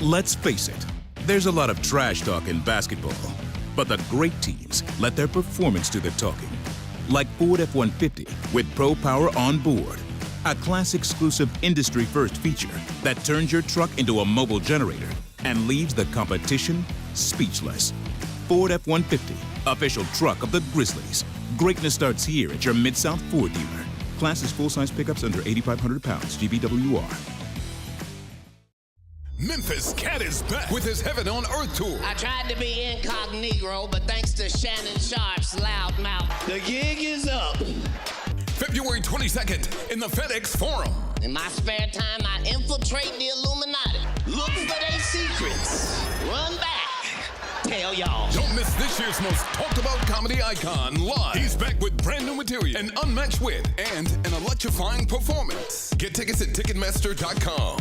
Let's face it, there's a lot of trash talk in basketball, but the great teams let their performance do the talking. Like Ford F-150 with Pro Power on board, a class-exclusive industry-first feature that turns your truck into a mobile generator and leaves the competition speechless. Ford F-150, official truck of the Grizzlies. Greatness starts here at your Mid-South Ford dealer. Class is full-size pickups under 8,500 pounds, GVWR. Memphis Cat is back with his Heaven on Earth tour. I tried to be incognito, but thanks to Shannon Sharp's loud mouth, the gig is up. February 22nd in the FedEx Forum. In my spare time, I infiltrate the Illuminati. Look for their secrets. Run back. Tell y'all. Don't miss this year's most talked about comedy icon live. He's back with brand new material, an unmatched wit, and an electrifying performance. Get tickets at Ticketmaster.com.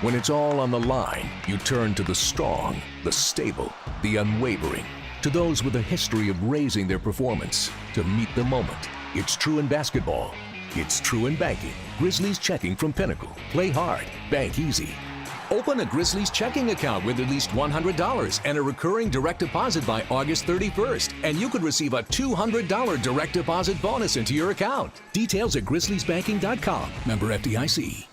When it's all on the line, you turn to the strong, the stable, the unwavering. To those with a history of raising their performance to meet the moment. It's true in basketball. It's true in banking. Grizzlies Checking from Pinnacle. Play hard. Bank easy. Open a Grizzlies checking account with at least $100 and a recurring direct deposit by August 31st. And you could receive a $200 direct deposit bonus into your account. Details at grizzliesbanking.com. Member FDIC.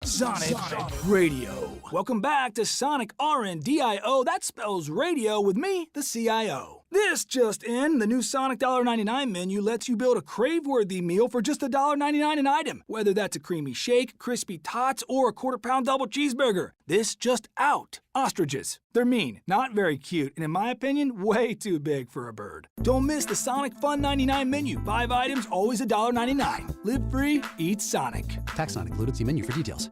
Sonic Radio. Welcome back to Sonic RNDIO. That spells radio with me, the CIO. This just in, the new Sonic $1.99 menu lets you build a crave-worthy meal for just $1.99 an item. Whether that's a creamy shake, crispy tots, or a quarter-pound double cheeseburger. This just out. Ostriches. They're mean, not very cute, and in my opinion, way too big for a bird. Don't miss the Sonic Fun 99 menu. 5 items, always $1.99. Live free, eat Sonic. Tax not included. See menu for details.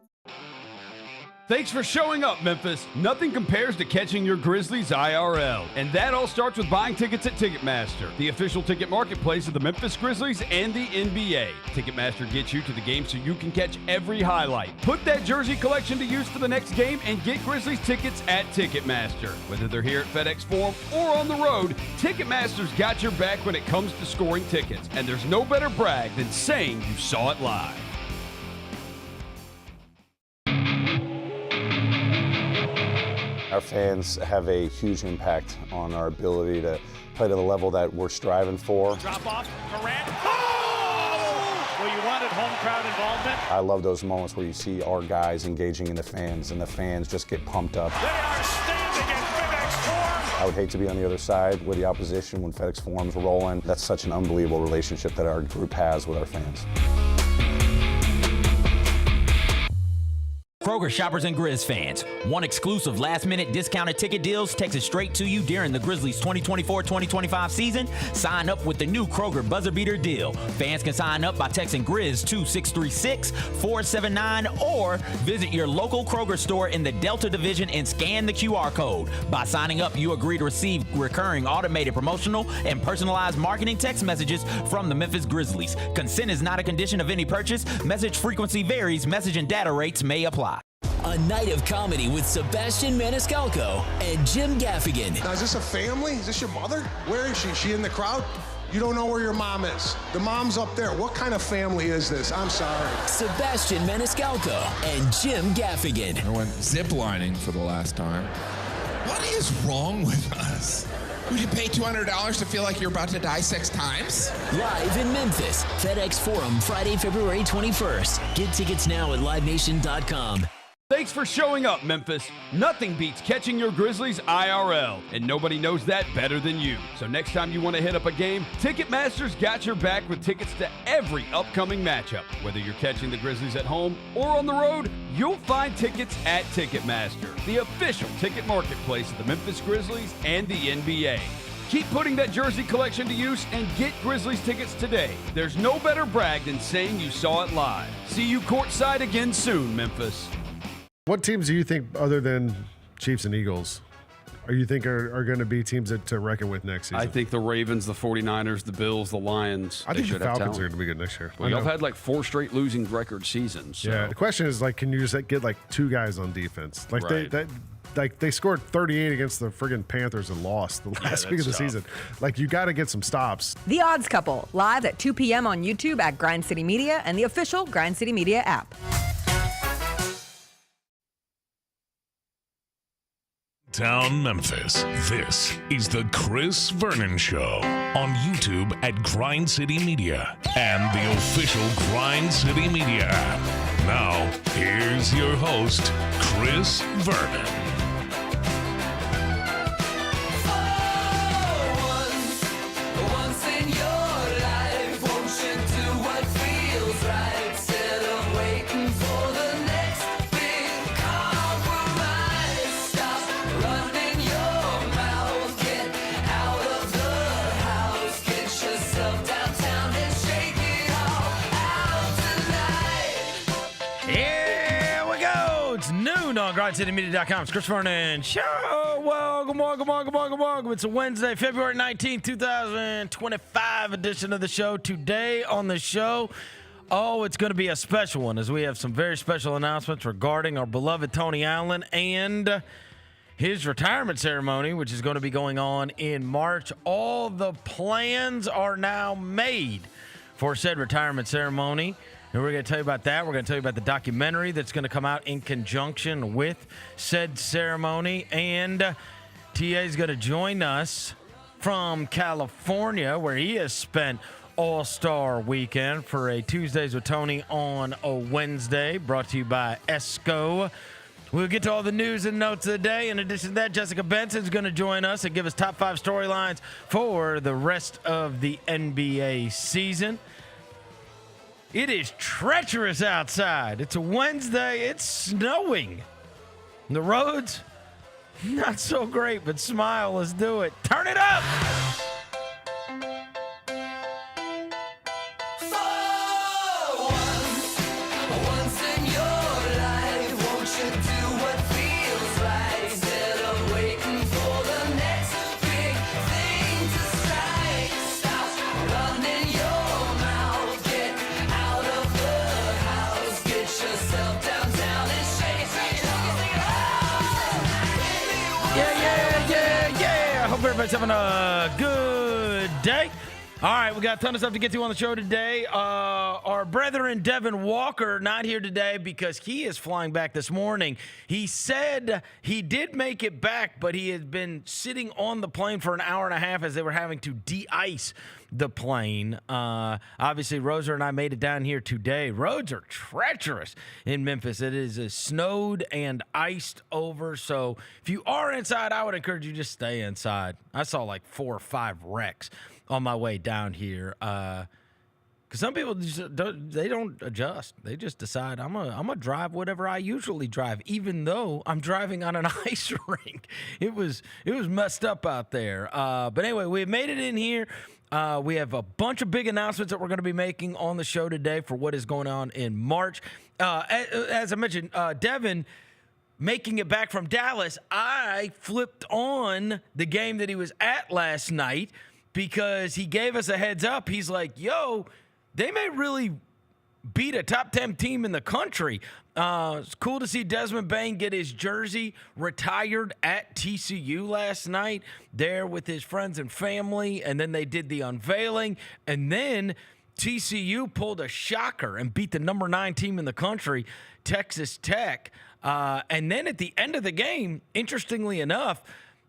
Thanks for showing up, Memphis. Nothing compares to catching your Grizzlies IRL. And that all starts with buying tickets at Ticketmaster, the official ticket marketplace of the Memphis Grizzlies and the NBA. Ticketmaster gets you to the game so you can catch every highlight. Put that jersey collection to use for the next game and get Grizzlies tickets at Ticketmaster. Whether they're here at FedEx Forum or on the road, Ticketmaster's got your back when it comes to scoring tickets. And there's no better brag than saying you saw it live. Our fans have a huge impact on our ability to play to the level that we're striving for. Drop off, Morant. Oh! Well, you wanted home crowd involvement. I love those moments where you see our guys engaging in the fans, and the fans just get pumped up. They are standing in FedEx Forum. I would hate to be on the other side with the opposition when FedEx Forum's rolling. That's such an unbelievable relationship that our group has with our fans. Kroger shoppers and Grizz fans, want exclusive last-minute discounted ticket deals texted straight to you during the Grizzlies 2024-2025 season? Sign up with the new Kroger Buzzer Beater deal. Fans can sign up by texting Grizz to 636-479 or visit your local Kroger store in the Delta Division and scan the QR code. By signing up, you agree to receive recurring automated promotional and personalized marketing text messages from the Memphis Grizzlies. Consent is not a condition of any purchase. Message frequency varies. Message and data rates may apply. A night of comedy with Sebastian Maniscalco and Jim Gaffigan. Now, is this a family? Is this your mother? Where is she? Is she in the crowd? You don't know where your mom is. The mom's up there. What kind of family is this? I'm sorry. Sebastian Maniscalco and Jim Gaffigan. I went ziplining for the last time. What is wrong with us? Would you pay $200 to feel like you're about to die 6 times? Live in Memphis, FedEx Forum, Friday, February 21st. Get tickets now at livenation.com. Thanks for showing up, Memphis. Nothing beats catching your Grizzlies IRL, and nobody knows that better than you. So next time you want to hit up a game, Ticketmaster's got your back with tickets to every upcoming matchup. Whether you're catching the Grizzlies at home or on the road, you'll find tickets at Ticketmaster, the official ticket marketplace of the Memphis Grizzlies and the NBA. Keep putting that jersey collection to use and get Grizzlies tickets today. There's no better brag than saying you saw it live. See you courtside again soon, Memphis. What teams do you think, other than Chiefs and Eagles, are going to be teams to reckon with next season? I think the Ravens, the 49ers, the Bills, the Lions. I think the Falcons are going to be good next year. Well, y'all had like 4 straight losing record seasons. So. Yeah, the question is, like, can you just get like 2 guys on defense? Like right. they scored 38 against the friggin' Panthers and lost the last week of the season. Like, you got to get some stops. The Odds Couple, live at 2 p.m. on YouTube at Grind City Media and the official Grind City Media app. Chi-Town, Memphis. This is the Chris Vernon Show on YouTube at Grind City Media and the official Grind City Media app. Now, here's your host, Chris Vernon. GrindCityMedia.com. It's Chris Vernon Show. Welcome. It's a Wednesday, February 19th, 2025 edition of the show. Today on the show, it's going to be a special one as we have some very special announcements regarding our beloved Tony Allen and his retirement ceremony, which is going to be going on in March. All the plans are now made for said retirement ceremony. And we're going to tell you about that. We're going to tell you about the documentary that's going to come out in conjunction with said ceremony. And TA is going to join us from California, where he has spent All-Star Weekend for a Tuesdays with Tony on a Wednesday, brought to you by ESCO. We'll get to all the news and notes of the day. In addition to that, Jessica Benson is going to join us and give us top 5 storylines for the rest of the NBA season. It is treacherous outside. It's a Wednesday. It's snowing. The roads, not so great, but smile. Let's do it. Turn it up. Everybody's having a good day. All right, we got a ton of stuff to get to on the show today. Our brethren Devin Walker not here today because he is flying back this morning. He said he did make it back, but he had been sitting on the plane for an hour and a half as they were having to de-ice the plane. Obviously, Rosa and I made it down here today. Roads are treacherous in Memphis. It is snowed and iced over. So if you are inside, I would encourage you to just stay inside. I saw like 4 or 5 wrecks on my way down here. Because some people just don't adjust. They just decide, I'm gonna drive whatever I usually drive, even though I'm driving on an ice rink. It was messed up out there. But anyway, we have made it in here. We have a bunch of big announcements that we're going to be making on the show today for what is going on in March. As I mentioned, Devin making it back from Dallas, I flipped on the game that he was at last night because he gave us a heads up. He's like, yo, they may really beat a top 10 team in the country. It's cool to see Desmond Bane get his jersey retired at TCU last night there with his friends and family, and then they did the unveiling, and then TCU pulled a shocker and beat the number 9 team in the country, Texas Tech. And then at the end of the game, interestingly enough,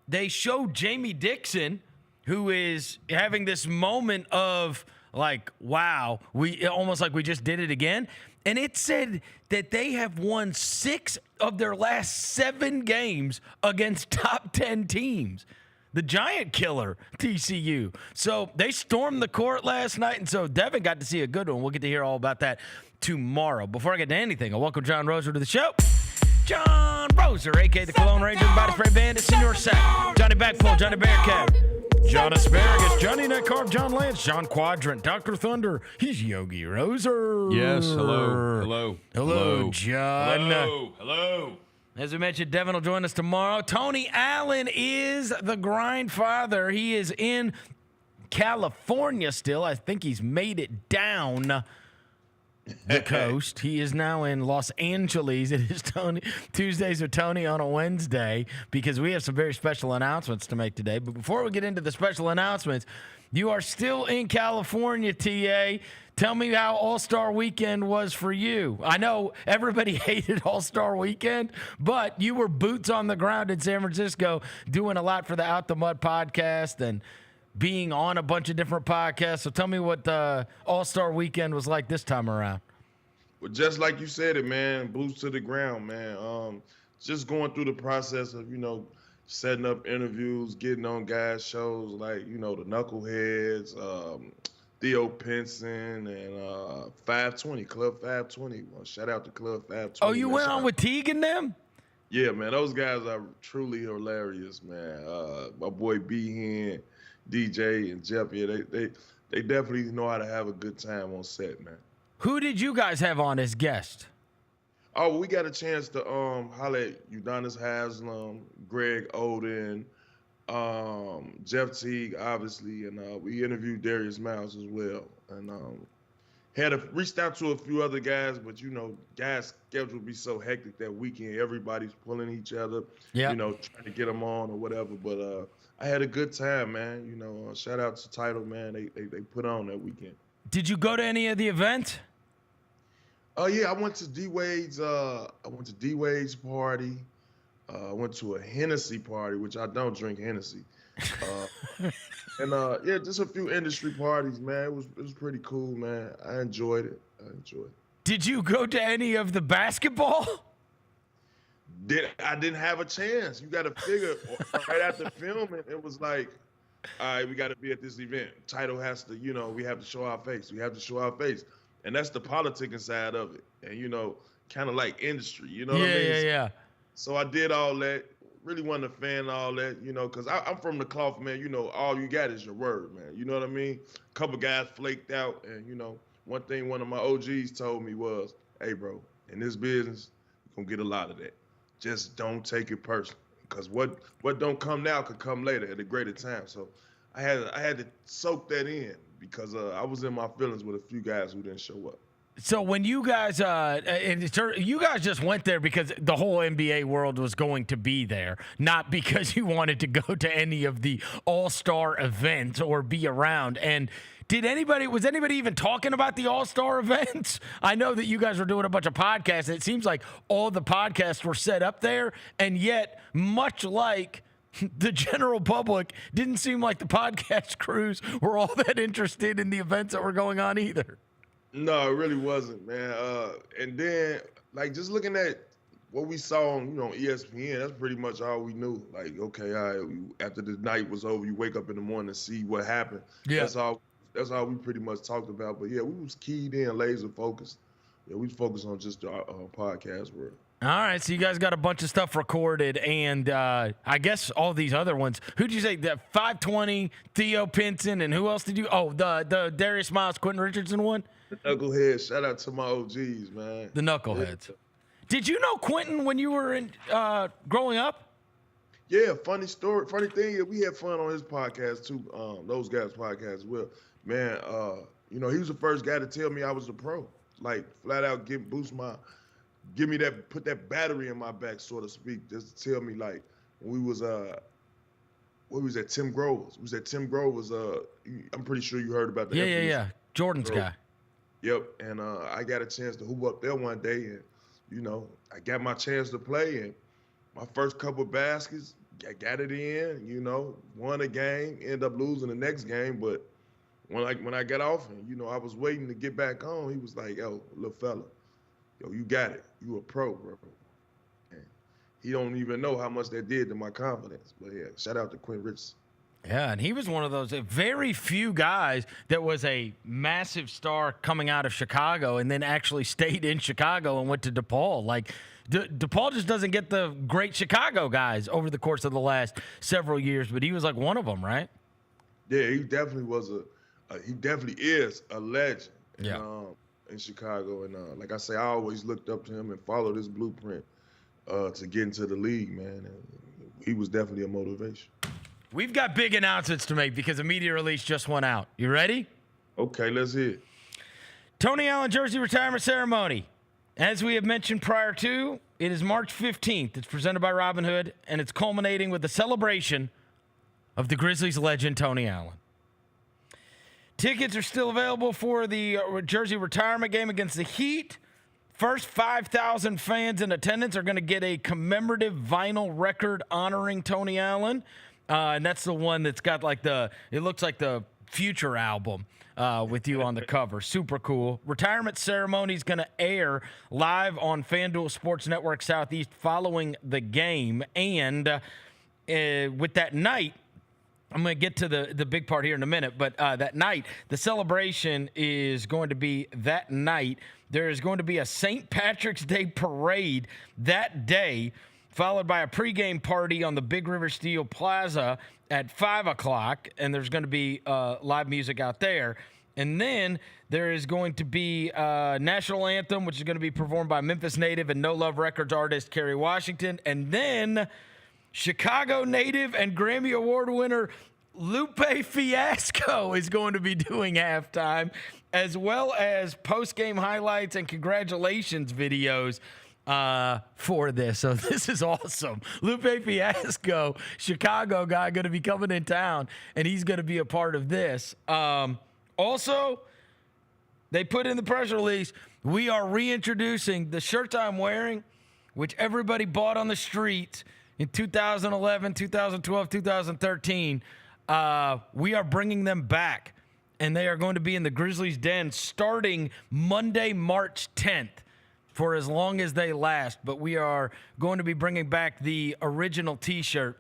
they showed Jamie Dixon, who is having this moment of like, wow, we almost like we just did it again. And it said that they have won 6 of their last 7 games against top 10 teams. The giant killer, TCU. So they stormed the court last night, and so Devin got to see a good one. We'll get to hear all about that tomorrow. Before I get to anything, I welcome John Roser to the show. John Roser, a.k.a. the Cologne Ranger, the Body Spray Bandit, Senior Sack, Johnny Backpull, Johnny Bearcat, John Asparagus, Johnny Nutcarb, John Lance, John Quadrant, Dr. Thunder. He's Yogi Roser. Yes, hello. Hello, John. Hello. As we mentioned, Devin will join us tomorrow. Tony Allen is the Grindfather. He is in California still. I think he's made it down. the coast. He is now in Los Angeles. It is Tuesdays with Tony on a Wednesday because we have some very special announcements to make today. But before we get into the special announcements, you are still in California, TA. Tell me how All-Star Weekend was for you. I know everybody hated All-Star Weekend, but you were boots on the ground in San Francisco doing a lot for the Out the Mud podcast and being on a bunch of different podcasts. So tell me what the All-Star Weekend was like this time around. Well, just like you said it, man, boots to the ground, man. Just going through the process of, setting up interviews, getting on guys' shows like, the Knuckleheads, Theo Benson, and 520, Club 520. Well, shout out to Club 520. Oh, you went on with Teague and them? Yeah, man, those guys are truly hilarious, man. My boy B-Hen, DJ, and Jeff, yeah, they definitely know how to have a good time on set, man. Who did you guys have on as guest? Oh, we got a chance to holler at Udonis Haslam, Greg Oden, Jeff Teague, obviously, and we interviewed Darius Miles as well. And reached out to a few other guys, but guys' schedule be so hectic that weekend. Everybody's pulling each other, trying to get them on or whatever. But I had a good time, man. Shout out to Title, man. They put on that weekend. Did you go to any of the events? Oh yeah, I went to D-Wade's party. I went to a Hennessy party, which I don't drink Hennessy. And just a few industry parties, man. It was pretty cool, man. I enjoyed it. Did you go to any of the basketball? I didn't have a chance. You got to figure right after filming, it was like, all right, we got to be at this event. Title has to, we have to show our face. And that's the politicking side of it. And, kind of like industry, what I mean? Yeah. So I did all that. Really wasn't a fan of all that, because I'm from the cloth, man. All you got is your word, man. You know what I mean? A couple guys flaked out. And, one thing one of my OGs told me was, hey, bro, in this business, you're going to get a lot of that. Just don't take it personally. Because what don't come now could come later at a greater time. So I had to soak that in because I was in my feelings with a few guys who didn't show up. So when you guys you guys just went there because the whole NBA world was going to be there, not because you wanted to go to any of the All-Star events or be around. And was anybody even talking about the All-Star events? I know that you guys were doing a bunch of podcasts, and it seems like all the podcasts were set up there, and yet, much like the general public, didn't seem like the podcast crews were all that interested in the events that were going on either. No, it really wasn't, man. And then, just looking at what we saw on, ESPN, that's pretty much all we knew. Like, okay, all right, after the night was over, you wake up in the morning to see what happened. Yeah. That's all we pretty much talked about. But, yeah, we was keyed in, laser focused. Yeah, we focused on just our podcast world. All right, so you guys got a bunch of stuff recorded, and I guess all these other ones. Who'd you say? The 520, Theo Benson, and who else did you? Oh, the Darius Miles, Quentin Richardson one? The Knuckleheads. Shout out to my OGs, man. The Knuckleheads. Did you know Quentin when you were growing up? Yeah, funny story. Funny thing, we had fun on his podcast, too, those guys' podcast as well. Man, he was the first guy to tell me I was a pro. Like, flat out put that battery in my back, so to speak, just to tell me, like, when we was at Tim Grover's. We was at Tim Grover's, I'm pretty sure you heard about that. Yeah. Jordan's guy. Yep, and I got a chance to hoop up there one day, and, I got my chance to play, and my first couple of baskets, I got it in, won a game, ended up losing the next game, but when I got off, and, I was waiting to get back on, he was like, yo, little fella, yo, you got it. You a pro, bro. And he don't even know how much that did to my confidence. But, yeah, shout out to Quentin Richardson. Yeah, and he was one of those very few guys that was a massive star coming out of Chicago and then actually stayed in Chicago and went to DePaul. Like, DePaul just doesn't get the great Chicago guys over the course of the last several years, but he was like one of them, right? Yeah, he definitely was he definitely is a legend. Yeah. In Chicago, and like I say, I always looked up to him and followed his blueprint to get into the league, man. And he was definitely a motivation. We've got big announcements to make because a media release just went out. You ready? Okay, let's hear it. Tony Allen jersey retirement ceremony. As we have mentioned prior to, it is March 15th. It's presented by Robinhood, and it's culminating with the celebration of the Grizzlies legend, Tony Allen. Tickets are still available for the jersey retirement game against the Heat. First 5,000 fans in attendance are going to get a commemorative vinyl record honoring Tony Allen. And that's the one that's got it looks like the Future album with you on the cover. Super cool. Retirement ceremony is going to air live on FanDuel Sports Network Southeast following the game. And with that night, I'm going to get to the big part here in a minute, but that night, the celebration is going to be that night. There is going to be a St. Patrick's Day parade that day, followed by a pregame party on the Big River Steel Plaza at 5 o'clock, and there's going to be live music out there. And then there is going to be a national anthem, which is going to be performed by Memphis native and No Love Records artist Kerry Washington. And then Chicago native and Grammy Award winner Lupe Fiasco is going to be doing halftime, as well as post-game highlights and congratulations videos for this. So this is awesome. Lupe Fiasco, Chicago guy, going to be coming in town, and he's going to be a part of this. Also, they put in the press release, we are reintroducing the shirts I'm wearing, which everybody bought on the streets in 2011, 2012, 2013. We are bringing them back, and they are going to be in the Grizzlies' den starting Monday, March 10th. For as long as they last. But we are going to be bringing back the original T-shirt,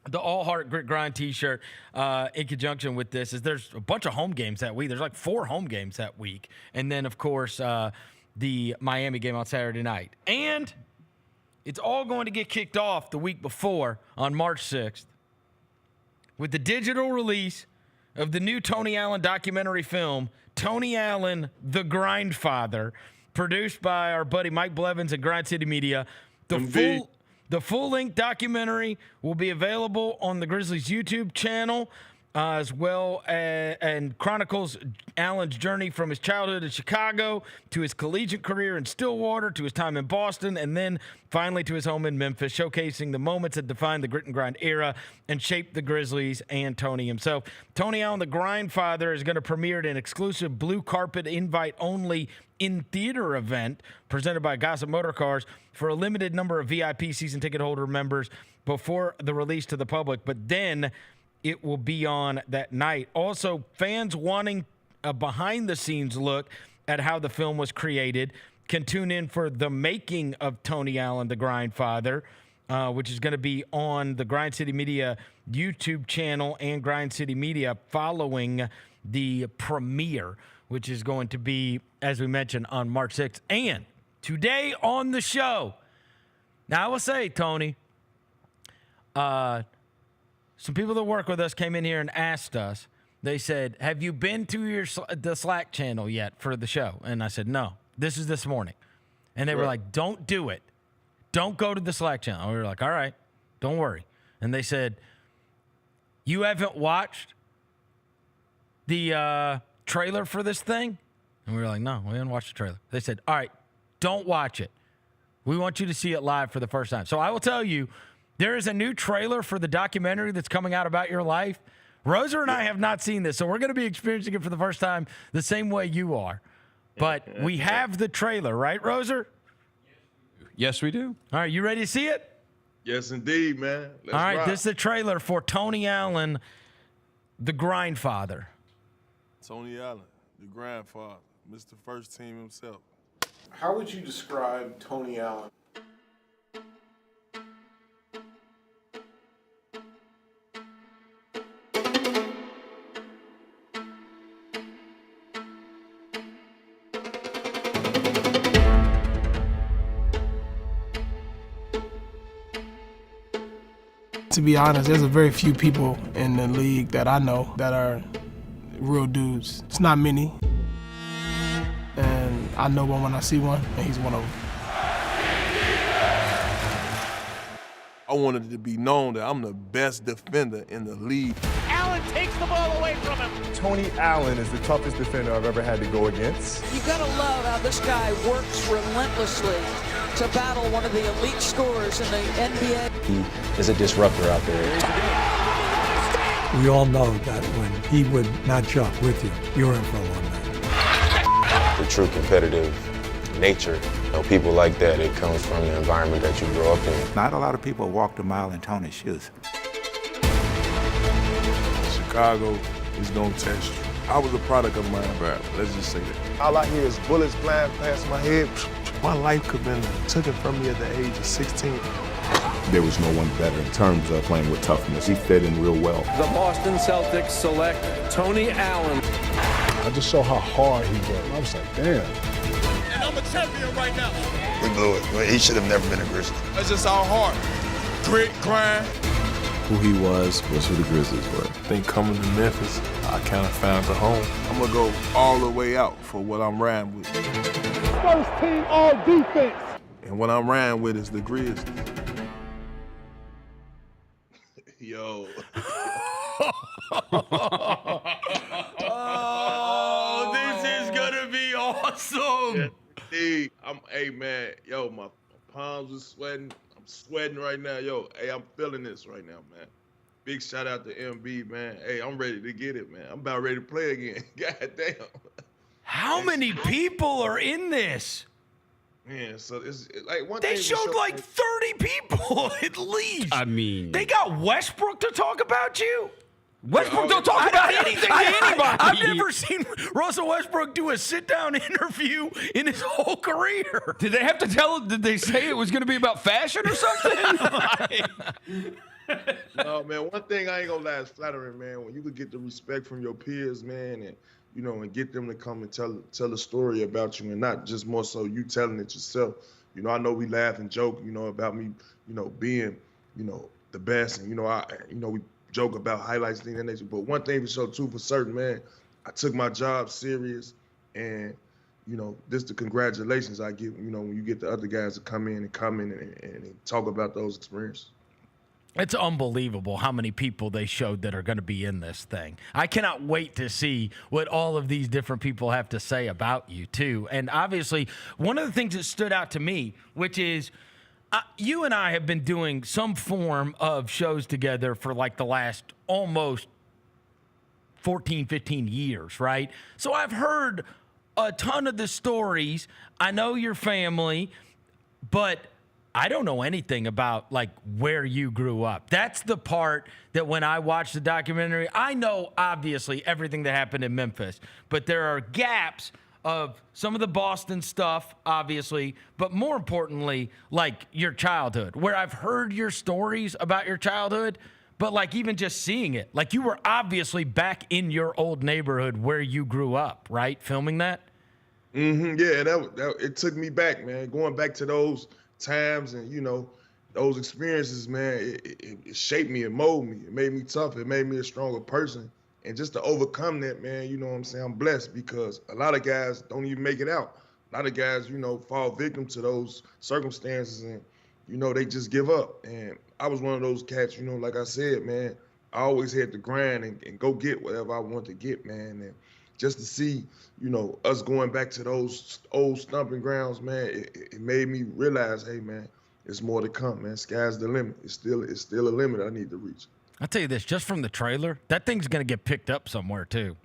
the All Heart Grit Grind T-shirt, in conjunction with this. There's a bunch of home games that week. There's like 4 home games that week. And then, of course, the Miami game on Saturday night. And it's all going to get kicked off the week before on March 6th with the digital release of the new Tony Allen documentary film, Tony Allen, the Grindfather, produced by our buddy Mike Blevins at Grind City Media. The full-length documentary will be available on the Grizzlies YouTube channel, as well as, and chronicles Allen's journey from his childhood in Chicago to his collegiate career in Stillwater to his time in Boston, and then finally to his home in Memphis, showcasing the moments that defined the grit and grind era and shaped the Grizzlies and Tony himself. Tony Allen, the Grindfather, is going to premiere at an exclusive blue carpet invite-only in-theater event presented by Gossip Motor Cars for a limited number of VIP season ticket holder members before the release to the public, but then it will be on that night. Also, fans wanting a behind-the-scenes look at how the film was created can tune in for The Making of Tony Allen, the Grindfather, which is going to be on the Grind City Media YouTube channel and Grind City Media following the premiere, which is going to be, as we mentioned, on March 6th. And today on the show, now I will say, Tony, some people that work with us came in here and asked us, they said, have you been to the Slack channel yet for the show? And I said, no, this is this morning. And they were like, don't do it. Don't go to the Slack channel. And we were like, all right, don't worry. And they said, you haven't watched the trailer for this thing? And we were like, no, we haven't watched the trailer. They said, all right, don't watch it. We want you to see it live for the first time. So I will tell you, there is a new trailer for the documentary that's coming out about your life. Roser and I have not seen this, so we're going to be experiencing it for the first time the same way you are. But we have the trailer, right, Roser? Yes, we do. All right, you ready to see it? Yes, indeed, man. Let's all right, rock. This is the trailer for Tony Allen, the Grindfather. Tony Allen, the Grandfather, Mr. First Team himself. How would you describe Tony Allen? To be honest, there's a very few people in the league that I know that are real dudes. It's not many. And I know one when I see one, and he's one of them. I wanted it to be known that I'm the best defender in the league. Allen takes the ball away from him. Tony Allen is the toughest defender I've ever had to go against. You gotta love how this guy works relentlessly to battle one of the elite scorers in the NBA. He is a disruptor out there. We all know that when he would match up with you, you're in for a long night. The true competitive nature of people like that, it comes from the environment that you grow up in. Not a lot of people walked a mile in Tony's shoes. Chicago is going to test you. I was a product of my environment. Let's just say that. All I hear is bullets flying past my head. My life could have been taken from me at the age of 16. There was no one better in terms of playing with toughness. He fit in real well. The Boston Celtics select Tony Allen. I just saw how hard he worked. I was like, damn. And I'm a champion right now. We blew it. He should have never been a Grizzly. That's just our heart. Grit, grind. Who he was who the Grizzlies were. I think coming to Memphis, I kind of found a home. I'm going to go all the way out for what I'm riding with. First team all defense. And what I'm riding with is the Grizzlies. Yo. Oh, this is gonna be awesome. Yeah, hey man, yo, my palms are sweating. I'm sweating right now. Yo, hey, I'm feeling this right now, man. Big shout out to MB, man. Hey, I'm ready to get it, man. I'm about ready to play again. God damn. How many people are in this? Man, so it's like one They thing. showed like 30 people at least. I mean, They got Westbrook to talk about you? Westbrook don't talk about anything to anybody. I've never seen Russell Westbrook do a sit-down interview in his whole career. Did they have to tell him? Did they say it was going to be about fashion or something? No, man, one thing I ain't gonna lie is flattering, man. When you could get the respect from your peers, man, and and get them to come and tell a story about you, and not just more so you telling it yourself. I know we laugh and joke, about me, being, the best, and we joke about highlights, things of that nature. But one thing for sure, too, for certain, man, I took my job serious, and this the congratulations I give. When you get the other guys to come in and talk about those experiences. It's unbelievable how many people they showed that are going to be in this thing. I cannot wait to see what all of these different people have to say about you, too. And obviously, one of the things that stood out to me, which is you and I have been doing some form of shows together for like the last almost 14, 15 years, right? So I've heard a ton of the stories. I know your family, but I don't know anything about like where you grew up. That's the part that when I watch the documentary, I know obviously everything that happened in Memphis, but there are gaps of some of the Boston stuff, obviously, but more importantly, like your childhood, where I've heard your stories about your childhood, but like even just seeing it, like you were obviously back in your old neighborhood where you grew up, right? Filming that? Mm-hmm. Yeah, that it took me back, man. Going back to those times and those experiences, man, it shaped me and molded me. It made me tough. It made me a stronger person. And just to overcome that, man, you know what I'm saying? I'm blessed because a lot of guys don't even make it out. A lot of guys, fall victim to those circumstances and, they just give up. And I was one of those cats, like I said, man, I always had to grind and go get whatever I want to get, man. And just to see, us going back to those old stomping grounds, man, it made me realize, hey, man, there's more to come, man. Sky's the limit. It's still a limit I need to reach. I'll tell you this, just from the trailer, that thing's going to get picked up somewhere, too.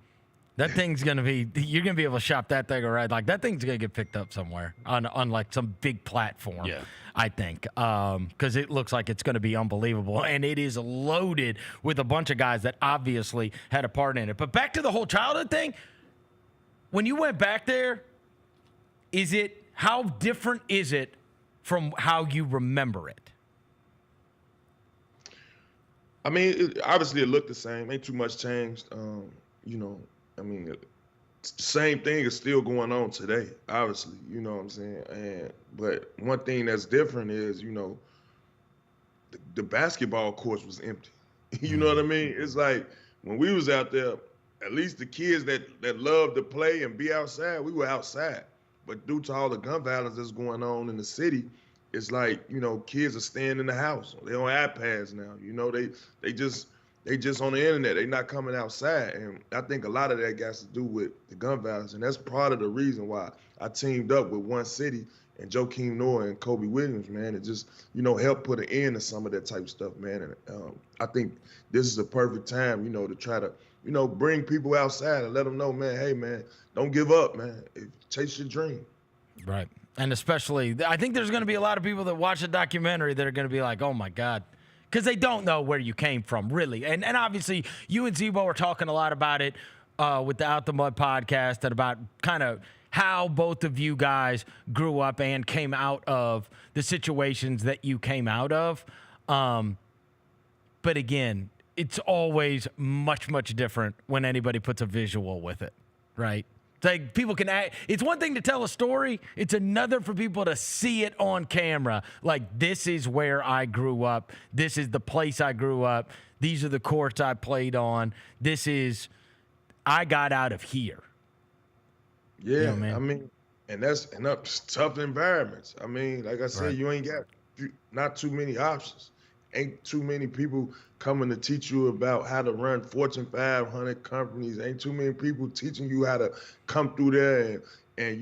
That thing's going to be, you're going to be able to shop that thing around. Like, that thing's going to get picked up somewhere on like some big platform, I think, because it looks like it's going to be unbelievable. And it is loaded with a bunch of guys that obviously had a part in it. But back to the whole childhood thing, when you went back there, how different is it from how you remember it? I mean, obviously it looked the same. Ain't too much changed. Same thing is still going on today, obviously. You know what I'm saying? But one thing that's different is, the basketball courts was empty. You know what I mean? It's like when we was out there, at least the kids that love to play and be outside, we were outside. But due to all the gun violence that's going on in the city, it's like, kids are staying in the house. They on iPads now. They just, they just on the internet. They not coming outside. And I think a lot of that got to do with the gun violence. And that's part of the reason why I teamed up with One City and Joakim Noah and Kobe Williams, man. It just, help put an end to some of that type of stuff, man. And I think this is a perfect time, to try to, bring people outside and let them know, man, hey, man, don't give up, man. Chase your dream. Right. And especially, I think there's going to be a lot of people that watch the documentary that are going to be like, oh, my God. Because they don't know where you came from, really. And obviously, you and Zebo were talking a lot about it with the Out the Mud podcast and about kind of how both of you guys grew up and came out of the situations that you came out of. But again, it's always much, much different when anybody puts a visual with it, right? Like people can act. It's one thing to tell a story. It's another for people to see it on camera. Like, this is where I grew up. This is the place I grew up. These are the courts I played on. I got out of here. Yeah, I mean, and that's tough environments. I mean, like I said, you ain't got not too many options. Ain't too many people coming to teach you about how to run Fortune 500 companies. Ain't too many people teaching you how to come through there and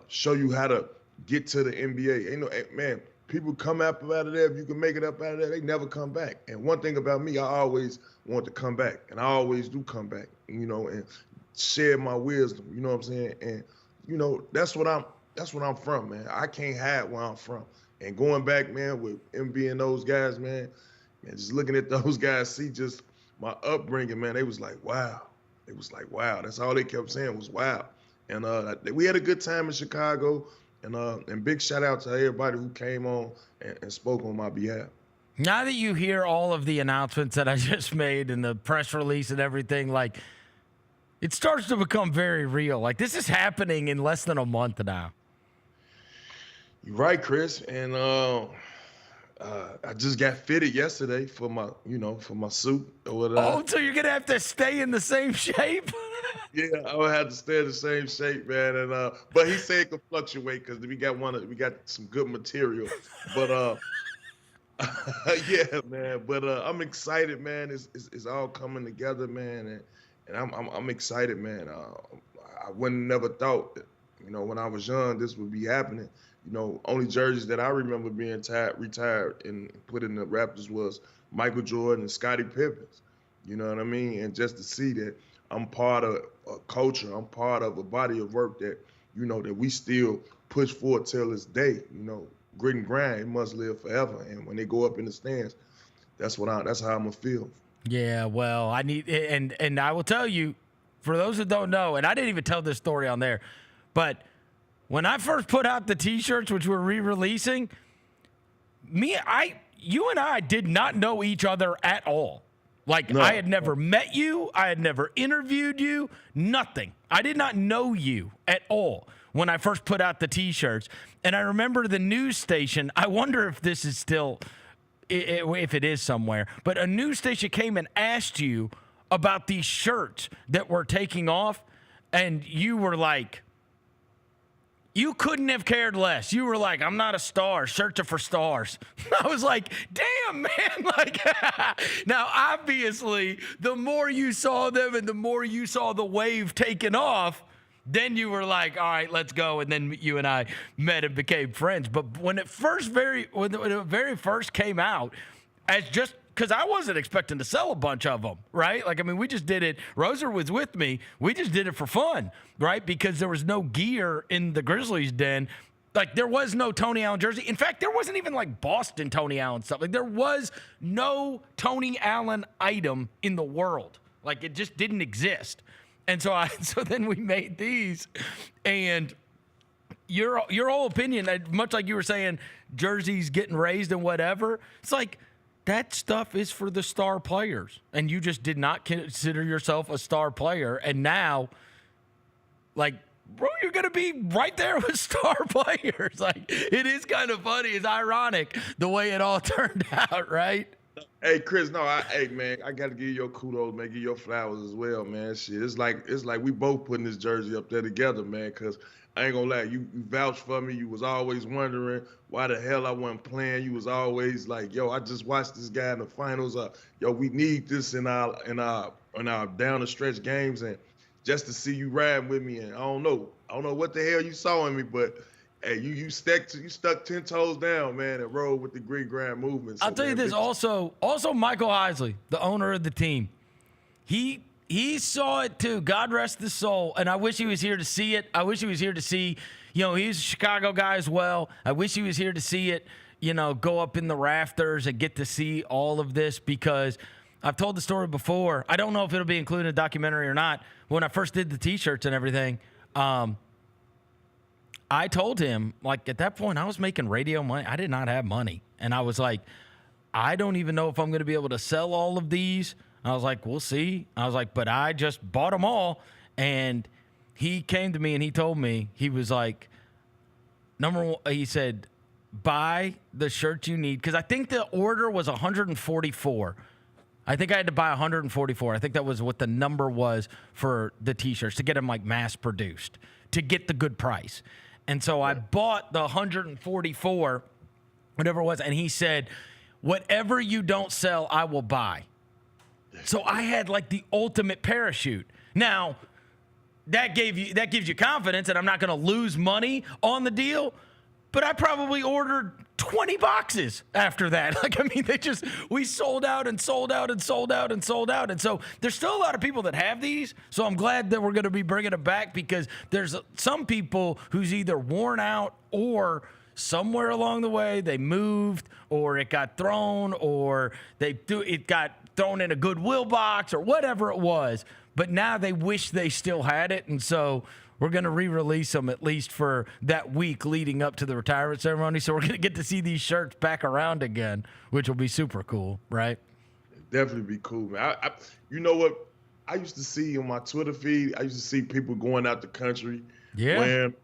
show you how to get to the NBA. Man, people come up out of there. If you can make it up out of there, they never come back. And one thing about me, I always want to come back, and I always do come back. And share my wisdom. You know what I'm saying? And that's what I'm from, man. I can't hide where I'm from. And going back, man, with MB and those guys, man, just looking at those guys, see just my upbringing, man, they was like, wow. It was like, wow. That's all they kept saying was wow. And we had a good time in Chicago. And big shout out to everybody who came on and spoke on my behalf. Now that you hear all of the announcements that I just made and the press release and everything, like, it starts to become very real. Like, this is happening in less than a month now. You're right, Chris. And I just got fitted yesterday for my, for my suit or whatever. Oh, so you're gonna have to stay in the same shape? Yeah, I would have to stay in the same shape, man. And but he said it could fluctuate because we got some good material. But yeah, man. But I'm excited, man. It's all coming together, man. And I'm excited, man. I wouldn't never thought that, when I was young, this would be happening. Only jerseys that I remember being retired and put in the Raptors was Michael Jordan and Scottie Pippen's. You know what I mean? And just to see that I'm part of a culture, I'm part of a body of work that, that we still push forward till this day. Grit and grind, it must live forever. And when they go up in the stands, that's how I'm gonna feel. Yeah, well, I need, and I will tell you, for those that don't know, and I didn't even tell this story on there, but when I first put out the T-shirts, which we're re-releasing, you and I did not know each other at all. Like, no. I had never met you. I had never interviewed you. Nothing. I did not know you at all when I first put out the T-shirts. And I remember the news station. I wonder if this is still, if it is somewhere. But a news station came and asked you about these shirts that we're taking off. And you were like, you couldn't have cared less. You were like, I'm not a star, searching for stars. I was like, damn, man. Like, now, obviously, the more you saw them and the more you saw the wave taking off, then you were like, all right, let's go. And then you and I met and became friends. But when it very first came out, because I wasn't expecting to sell a bunch of them, right? Like, I mean, we just did it. Roser was with me. We just did it for fun, right? Because there was no gear in the Grizzlies den. Like, there was no Tony Allen jersey. In fact, there wasn't even, like, Boston Tony Allen stuff. Like, there was no Tony Allen item in the world. Like, it just didn't exist. And so then we made these. And your whole opinion, much like you were saying, jerseys getting raised and whatever, it's like, that stuff is for the star players, and you just did not consider yourself a star player. And now, like, bro, you're going to be right there with star players. Like, it is kind of funny. It's ironic the way it all turned out, right? Hey, Chris, hey, man, I got to give you your kudos, man, give you your flowers as well, man. Shit, it's like we both putting this jersey up there together, man, because I ain't gonna lie, you vouched for me. You was always wondering why the hell I wasn't playing. You was always like, yo, I just watched this guy in the finals. Yo, we need this in our down the stretch games, and just to see you riding with me. And I don't know what the hell you saw in me, but hey, you stuck 10 toes down, man, and rolled with the green grind movement. So, I'll tell you this also Michael Heisley, the owner of the team, he saw it too. God rest his soul. And I wish he was here to see it. I wish he was here to see, he's a Chicago guy as well. I wish he was here to see it, go up in the rafters and get to see all of this, because I've told the story before. I don't know if it'll be included in a documentary or not. When I first did the T-shirts and everything, I told him, like, at that point, I was making radio money. I did not have money. And I was like, I don't even know if I'm going to be able to sell all of these. I was like, we'll see. I was like, but I just bought them all. And he came to me and he told me, he was like, number one, he said, buy the shirts you need. Because I think the order was 144. I think I had to buy 144. I think that was what the number was for the T-shirts, to get them like mass produced, to get the good price. And so I bought the 144, whatever it was. And he said, whatever you don't sell, I will buy. So I had like the ultimate parachute. Now, that gives you confidence that I'm not going to lose money on the deal, but I probably ordered 20 boxes after that. Like, I mean, we sold out and sold out and sold out and sold out. And so there's still a lot of people that have these. So I'm glad that we're going to be bringing them back, because there's some people who's either worn out or somewhere along the way they moved, or it got thrown, or it got thrown in a Goodwill box, or whatever it was. But now they wish they still had it. And so we're going to re-release them at least for that week leading up to the retirement ceremony. So we're going to get to see these shirts back around again, which will be super cool, right? Definitely be cool, man. You know what? I used to see on my Twitter feed, I used to see people going out the country. Yeah. When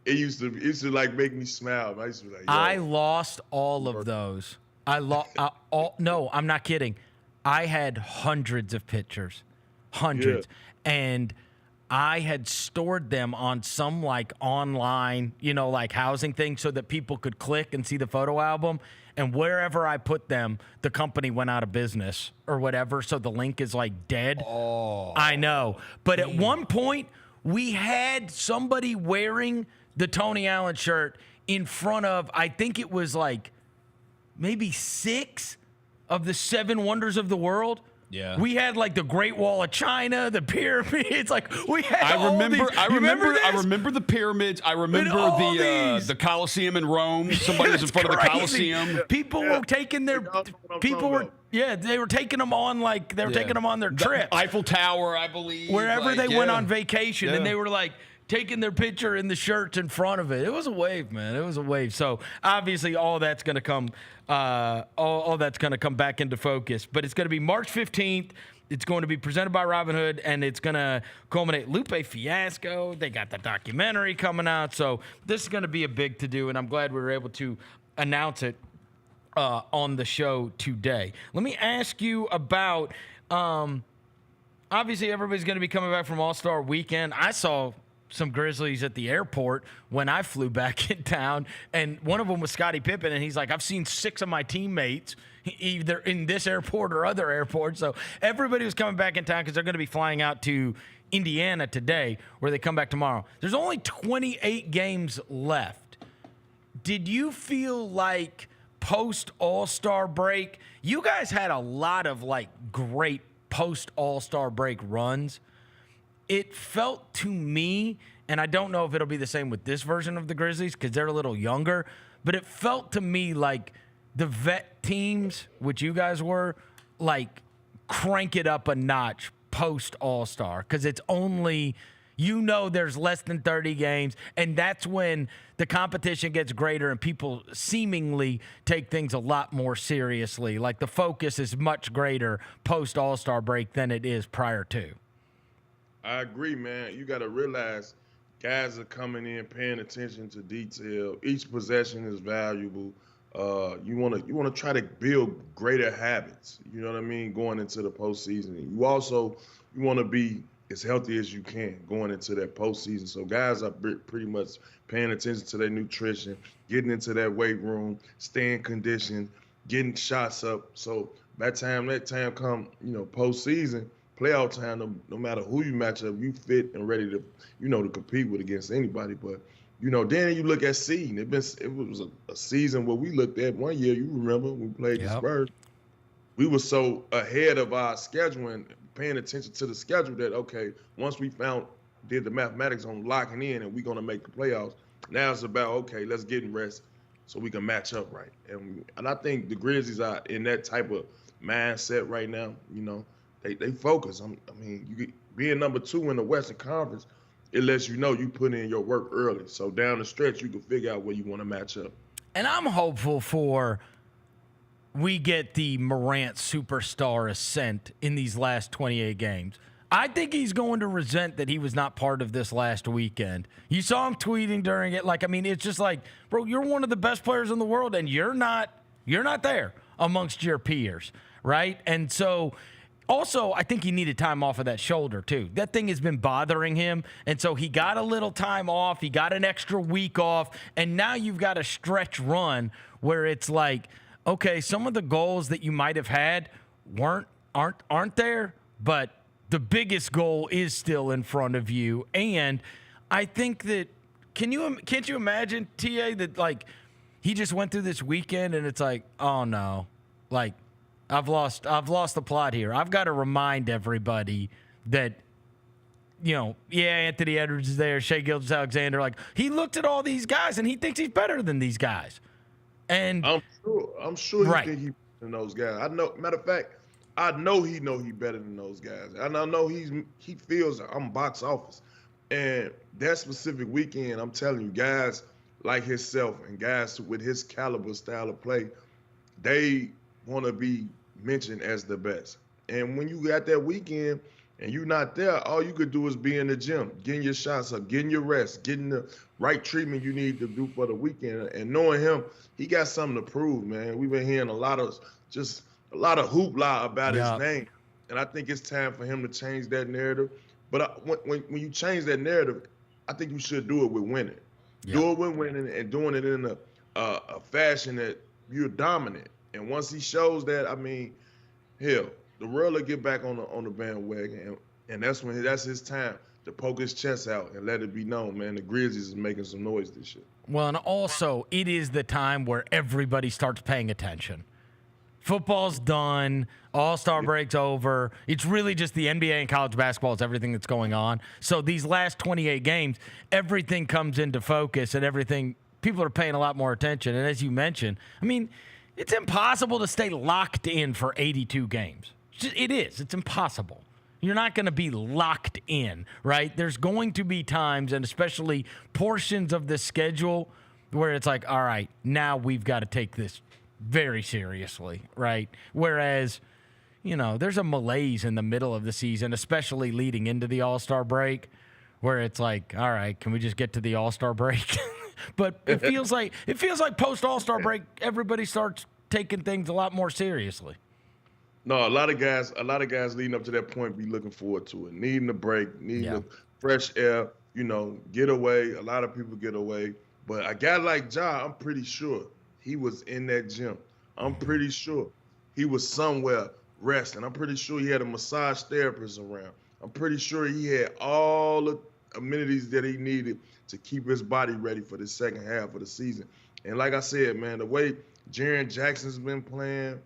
it used to like make me smile. I used to be like, yo. I lost all of those. No, I'm not kidding. I had hundreds of pictures. Hundreds. Yeah. And I had stored them on some like online, like housing thing, so that people could click and see the photo album. And wherever I put them, the company went out of business or whatever. So the link is like dead. Oh, I know. But at one point, we had somebody wearing the Tony Allen shirt in front of, I think it was like maybe 6 of the 7 wonders of the world. Yeah. We had like the Great Wall of China, the pyramids, like we had I remember the pyramids. I remember these. The Colosseum in Rome. Somebody was in front of the Colosseum. People were taking they were taking them on taking them on their trip. Eiffel Tower, I believe. Wherever they went on vacation, and they were like taking their picture in the shirts in front of it. It was a wave, man. It was a wave. So obviously all that's going to come all that's going to come back into focus. But it's going to be March 15th. It's going to be presented by Robinhood, and it's going to culminate Lupe Fiasco. They got the documentary coming out. So this is going to be a big to-do, and I'm glad we were able to announce it on the show today. Let me ask you about obviously everybody's going to be coming back from All-Star Weekend. I saw some Grizzlies at the airport when I flew back in town, and one of them was Scottie Pippen, and he's like, I've seen 6 of my teammates either in this airport or other airports. So everybody was coming back in town because they're going to be flying out to Indiana today, where they come back tomorrow. There's only 28 games left. Did you feel like post All-Star break, you guys had a lot of like great post All-Star break runs? It felt to me, and I don't know if it'll be the same with this version of the Grizzlies because they're a little younger, but it felt to me like the vet teams, which you guys were, like crank it up a notch post All-Star, because it's only, there's less than 30 games, and that's when the competition gets greater and people seemingly take things a lot more seriously. Like the focus is much greater post All-Star break than it is prior to. I agree, man. You got to realize guys are coming in, paying attention to detail. Each possession is valuable. You want to try to build greater habits. You know what I mean? Going into the postseason. You want to be as healthy as you can going into that postseason. So guys are pretty much paying attention to their nutrition, getting into that weight room, staying conditioned, getting shots up. So by the time that time come, postseason, playoff time, no matter who you match up, you fit and ready to, to compete with against anybody. But, then you look at seeding. It was a season where we looked at one year, you remember, we played the Spurs. We were so ahead of our schedule and paying attention to the schedule that, okay, once we did the mathematics on locking in and we're going to make the playoffs, now it's about, okay, let's get in rest so we can match up right. And I think the Grizzlies are in that type of mindset right now. They focus. Being number 2 in the Western Conference, it lets you know you put in your work early. So down the stretch, you can figure out where you want to match up. And I'm hopeful we get the Morant superstar ascent in these last 28 games. I think he's going to resent that he was not part of this last weekend. You saw him tweeting during it. It's just like, bro, you're one of the best players in the world, and you're not there amongst your peers, right? And so also, I think he needed time off of that shoulder, too. That thing has been bothering him, and so he got a little time off. He got an extra week off, and now you've got a stretch run where it's like, okay, some of the goals that you might have had aren't there, but the biggest goal is still in front of you. And I think that can't you imagine, TA, that he just went through this weekend and it's like, oh no, I've lost the plot here. I've got to remind everybody that, Anthony Edwards is there, Shai Gilgeous-Alexander. He looked at all these guys and he thinks he's better than these guys. And I'm sure he think he's better than those guys. I know. Matter of fact, I know he better than those guys. And I know he feels I'm box office. And that specific weekend, I'm telling you, guys like himself and guys with his caliber style of play, they want to be mentioned as the best. And when you got that weekend and you're not there, all you could do is be in the gym, getting your shots up, getting your rest, getting the right treatment you need to do for the weekend. And knowing him, he got something to prove, man. We've been hearing a lot of hoopla about his name. And I think it's time for him to change that narrative. But when you change that narrative, I think you should do it with winning. Yeah. Do it with winning and doing it in a fashion that you're dominant. And once he shows that, hell, the world will get back on the bandwagon. And that's his time to poke his chest out and let it be known, man, the Grizzlies is making some noise this year. Well, and also, it is the time where everybody starts paying attention. Football's done. All-Star break's over. It's really just the NBA and college basketball is everything that's going on. So these last 28 games, everything comes into focus and people are paying a lot more attention. And as you mentioned, it's impossible to stay locked in for 82 games. It is. It's impossible. You're not going to be locked in, right? There's going to be times, and especially portions of the schedule, where it's like, all right, now we've got to take this very seriously, right? Whereas, there's a malaise in the middle of the season, especially leading into the All-Star break, where it's like, all right, can we just get to the All-Star break? But it feels like post All-Star break, everybody starts taking things a lot more seriously. No, a lot of guys leading up to that point be looking forward to it, needing a break, needing the fresh air, get away. A lot of people get away. But a guy like Ja, I'm pretty sure he was in that gym. I'm pretty sure he was somewhere resting. I'm pretty sure he had a massage therapist around. I'm pretty sure he had all the amenities that he needed to keep his body ready for the second half of the season. And like I said, man, the way Jaren Jackson's been playing,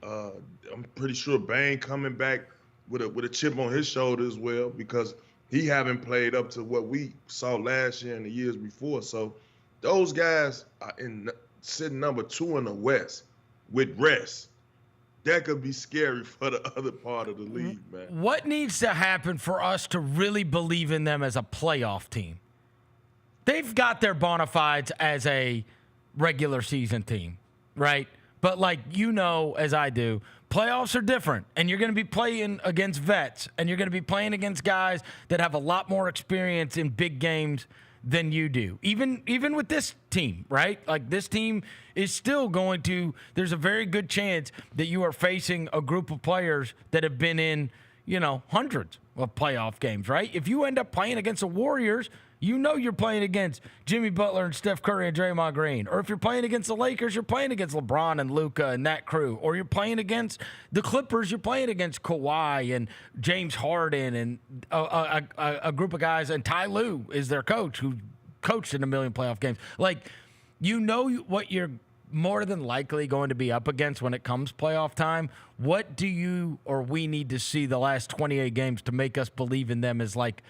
I'm pretty sure Bane coming back with a chip on his shoulder as well, because he haven't played up to what we saw last year and the years before. So those guys are sitting number 2 in the West with rest. That could be scary for the other part of the league, man. What needs to happen for us to really believe in them as a playoff team? They've got their bona fides as a regular season team, right? But as I do, playoffs are different, and you're going to be playing against vets, and you're going to be playing against guys that have a lot more experience in big games than you do. Even with this team, right? This team is still going to, there's a very good chance that you are facing a group of players that have been in, hundreds of playoff games, right? If you end up playing against the Warriors, you're playing against Jimmy Butler and Steph Curry and Draymond Green. Or if you're playing against the Lakers, you're playing against LeBron and Luka and that crew. Or you're playing against the Clippers, you're playing against Kawhi and James Harden and a group of guys. And Ty Lue is their coach, who coached in a million playoff games. Like, what you're more than likely going to be up against when it comes playoff time. What do you or we need to see the last 28 games to make us believe in them as like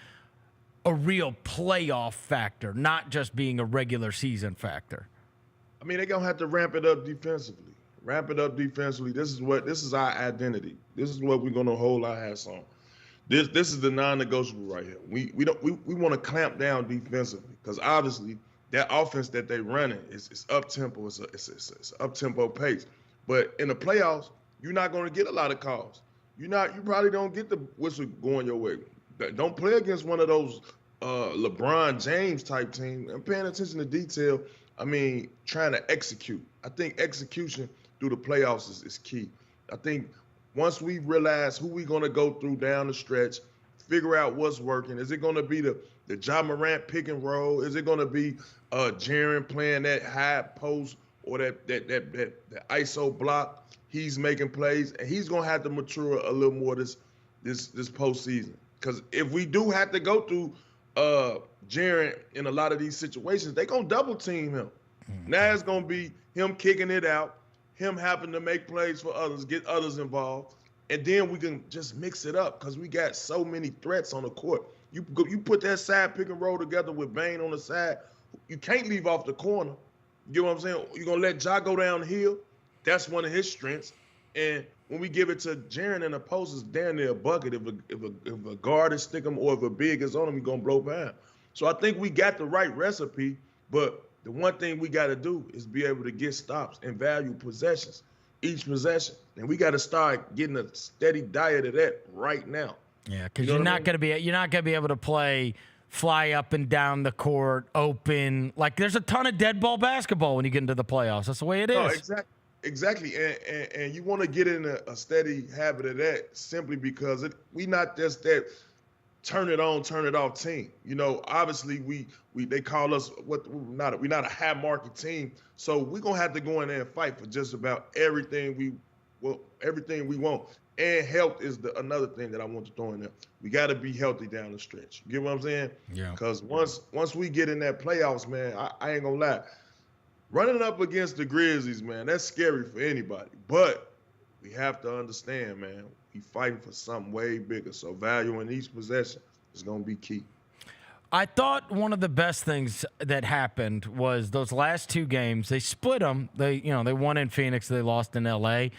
a real playoff factor, not just being a regular season factor? I mean, they're going to have to ramp it up defensively. This is our identity. This is what we're going to hold our hats on. This is the non-negotiable right here. We want to clamp down defensively, because obviously that offense that they running is up tempo. It's up tempo pace. But in the playoffs, you're not going to get a lot of calls. You probably don't get the whistle going your way. Don't play against one of those LeBron James type teams. And paying attention to detail, trying to execute. I think execution through the playoffs is key. I think once we realize who we're going to go through down the stretch, figure out what's working. Is it going to be the Ja Morant pick and roll? Is it going to be Jaren playing that high post or that ISO block? He's making plays, and he's going to have to mature a little more this postseason. Because if we do have to go through Jaren in a lot of these situations, they're going to double team him. Mm-hmm. Now it's going to be him kicking it out, him having to make plays for others, get others involved, and then we can just mix it up because we got so many threats on the court. You put that side pick and roll together with Bane on the side, you can't leave off the corner. You know what I'm saying? You're going to let Ja go downhill. That's one of his strengths. And when we give it to Jaren in the post, it's down there a bucket. If a guard is sticking him or if a big is on him, he's going to blow by him. So I think we got the right recipe, but the one thing we got to do is be able to get stops and value possessions, each possession. And we got to start getting a steady diet of that right now. Yeah, because you're not going to be able to play fly up and down the court, open. Like, there's a ton of dead ball basketball when you get into the playoffs. That's the way it is. No, exactly. And you want to get in a steady habit of that simply because we not just that turn it on, turn it off team. Obviously they call us we're not a high market team. So we're going to have to go in there and fight for just about everything we want. And health is another thing that I want to throw in there. We got to be healthy down the stretch. You get what I'm saying? Yeah. Because once we get in that playoffs, man, I ain't going to lie. Running up against the Grizzlies, man, that's scary for anybody. But we have to understand, man, we fighting for something way bigger. So valuing each possession is going to be key. I thought one of the best things that happened was those last two games. They split them. They won in Phoenix. They lost in L.A.,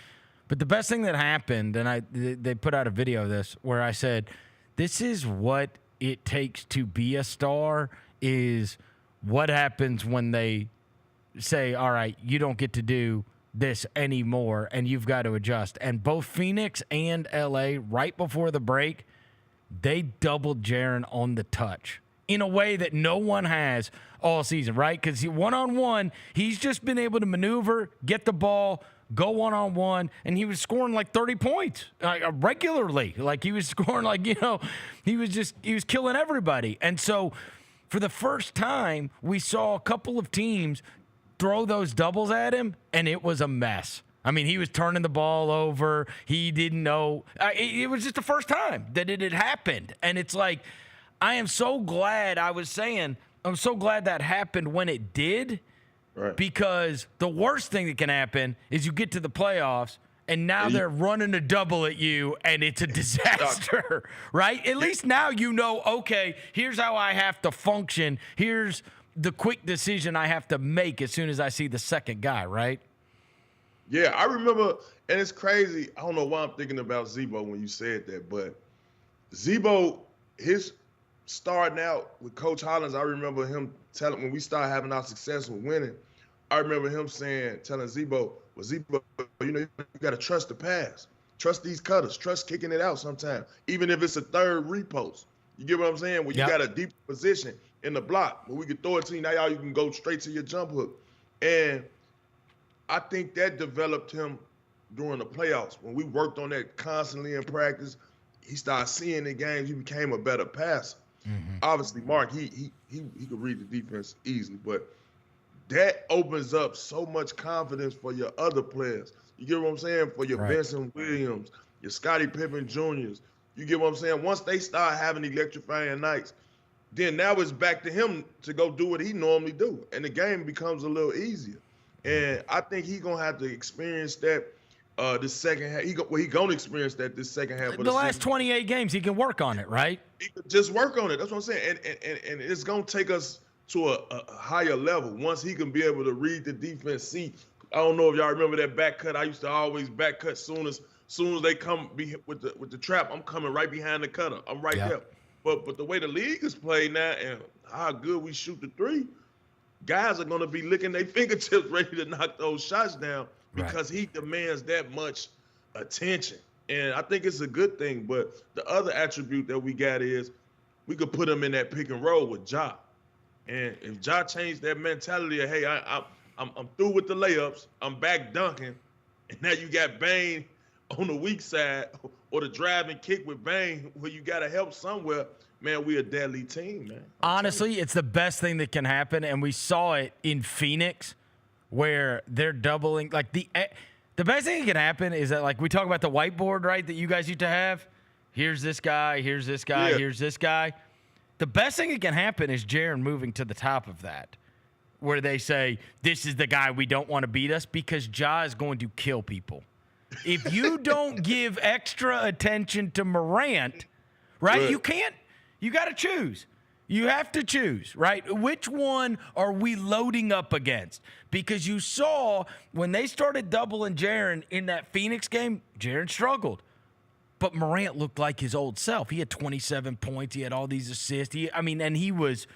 but the best thing that happened, and they put out a video of this where I said, this is what it takes to be a star, is what happens when they say, all right, you don't get to do this anymore, and you've got to adjust. And both Phoenix and L.A., right before the break, they doubled Jaren on the touch in a way that no one has all season, right? Because one-on-one, he's just been able to maneuver, get the ball, go one-on-one, and he was scoring like 30 points regularly. Like, he was scoring he was killing everybody. And so for the first time, we saw a couple of teams throw those doubles at him, and it was a mess. I mean, he was turning the ball over. He didn't know. It was just the first time that it had happened. And it's like, I am so glad I'm so glad that happened when it did. Right. Because the worst thing that can happen is you get to the playoffs and now they're running a double at you and it's a disaster, right? At least now okay, here's how I have to function. Here's the quick decision I have to make as soon as I see the second guy, right? Yeah, I remember, and it's crazy. I don't know why I'm thinking about Zebo when you said that, but Zebo, his starting out with Coach Hollins, I remember him telling, when we started having our success with winning, I remember him telling Zebo, well, Zebo, you got to trust the pass. Trust these cutters. Trust kicking it out sometimes, even if it's a third repost. You get what I'm saying? Where you got a deep position in the block where we can throw it to you. Now you can go straight to your jump hook. And I think that developed him during the playoffs when we worked on that constantly in practice. he started seeing the games, he became a better passer. Obviously, Mark, he could read the defense easily, but that opens up so much confidence for your other players. You get what I'm saying? For your Benson Williams, your Scottie Pippen Jr.'s. You get what I'm saying? Once they start having electrifying nights, then now it's back to him to go do what he normally do, and the game becomes a little easier. And I think he's going to have to experience that the second half. He going to experience that this second half of the last 28 games, he can work on it, right? He could just work on it. That's what I'm saying. And it's going to take us to a higher level once he can be able to read the defense. See, I don't know if y'all remember that back cut. I used to always back cut soon as they come with the trap. I'm coming right behind the cutter. I'm right there. But the way the league is played now and how good we shoot the three, guys are going to be licking their fingertips ready to knock those shots down because he demands that much attention. And I think it's a good thing. But the other attribute that we got is we could put him in that pick and roll with Ja. And if Ja changed that mentality of, hey, I'm through with the layups, I'm back dunking, and now you got Bane on the weak side or the drive and kick with Bane where you got to help somewhere, man, we're a deadly team, man. Honestly, it's the best thing that can happen, and we saw it in Phoenix where they're doubling. Like, the best thing that can happen is that, like, we talk about the whiteboard, right, that you guys used to have. Here's this guy, here's this guy, here's this guy. The best thing that can happen is Jaren moving to the top of that, where they say, this is the guy we don't want to beat us, because Ja is going to kill people. If you don't give extra attention to Morant, right, you got to choose. You have to choose, right? Which one are we loading up against? Because you saw when they started doubling Jaren in that Phoenix game, Jaren struggled. But Morant looked like his old self. He had 27 points. He had all these assists. And he was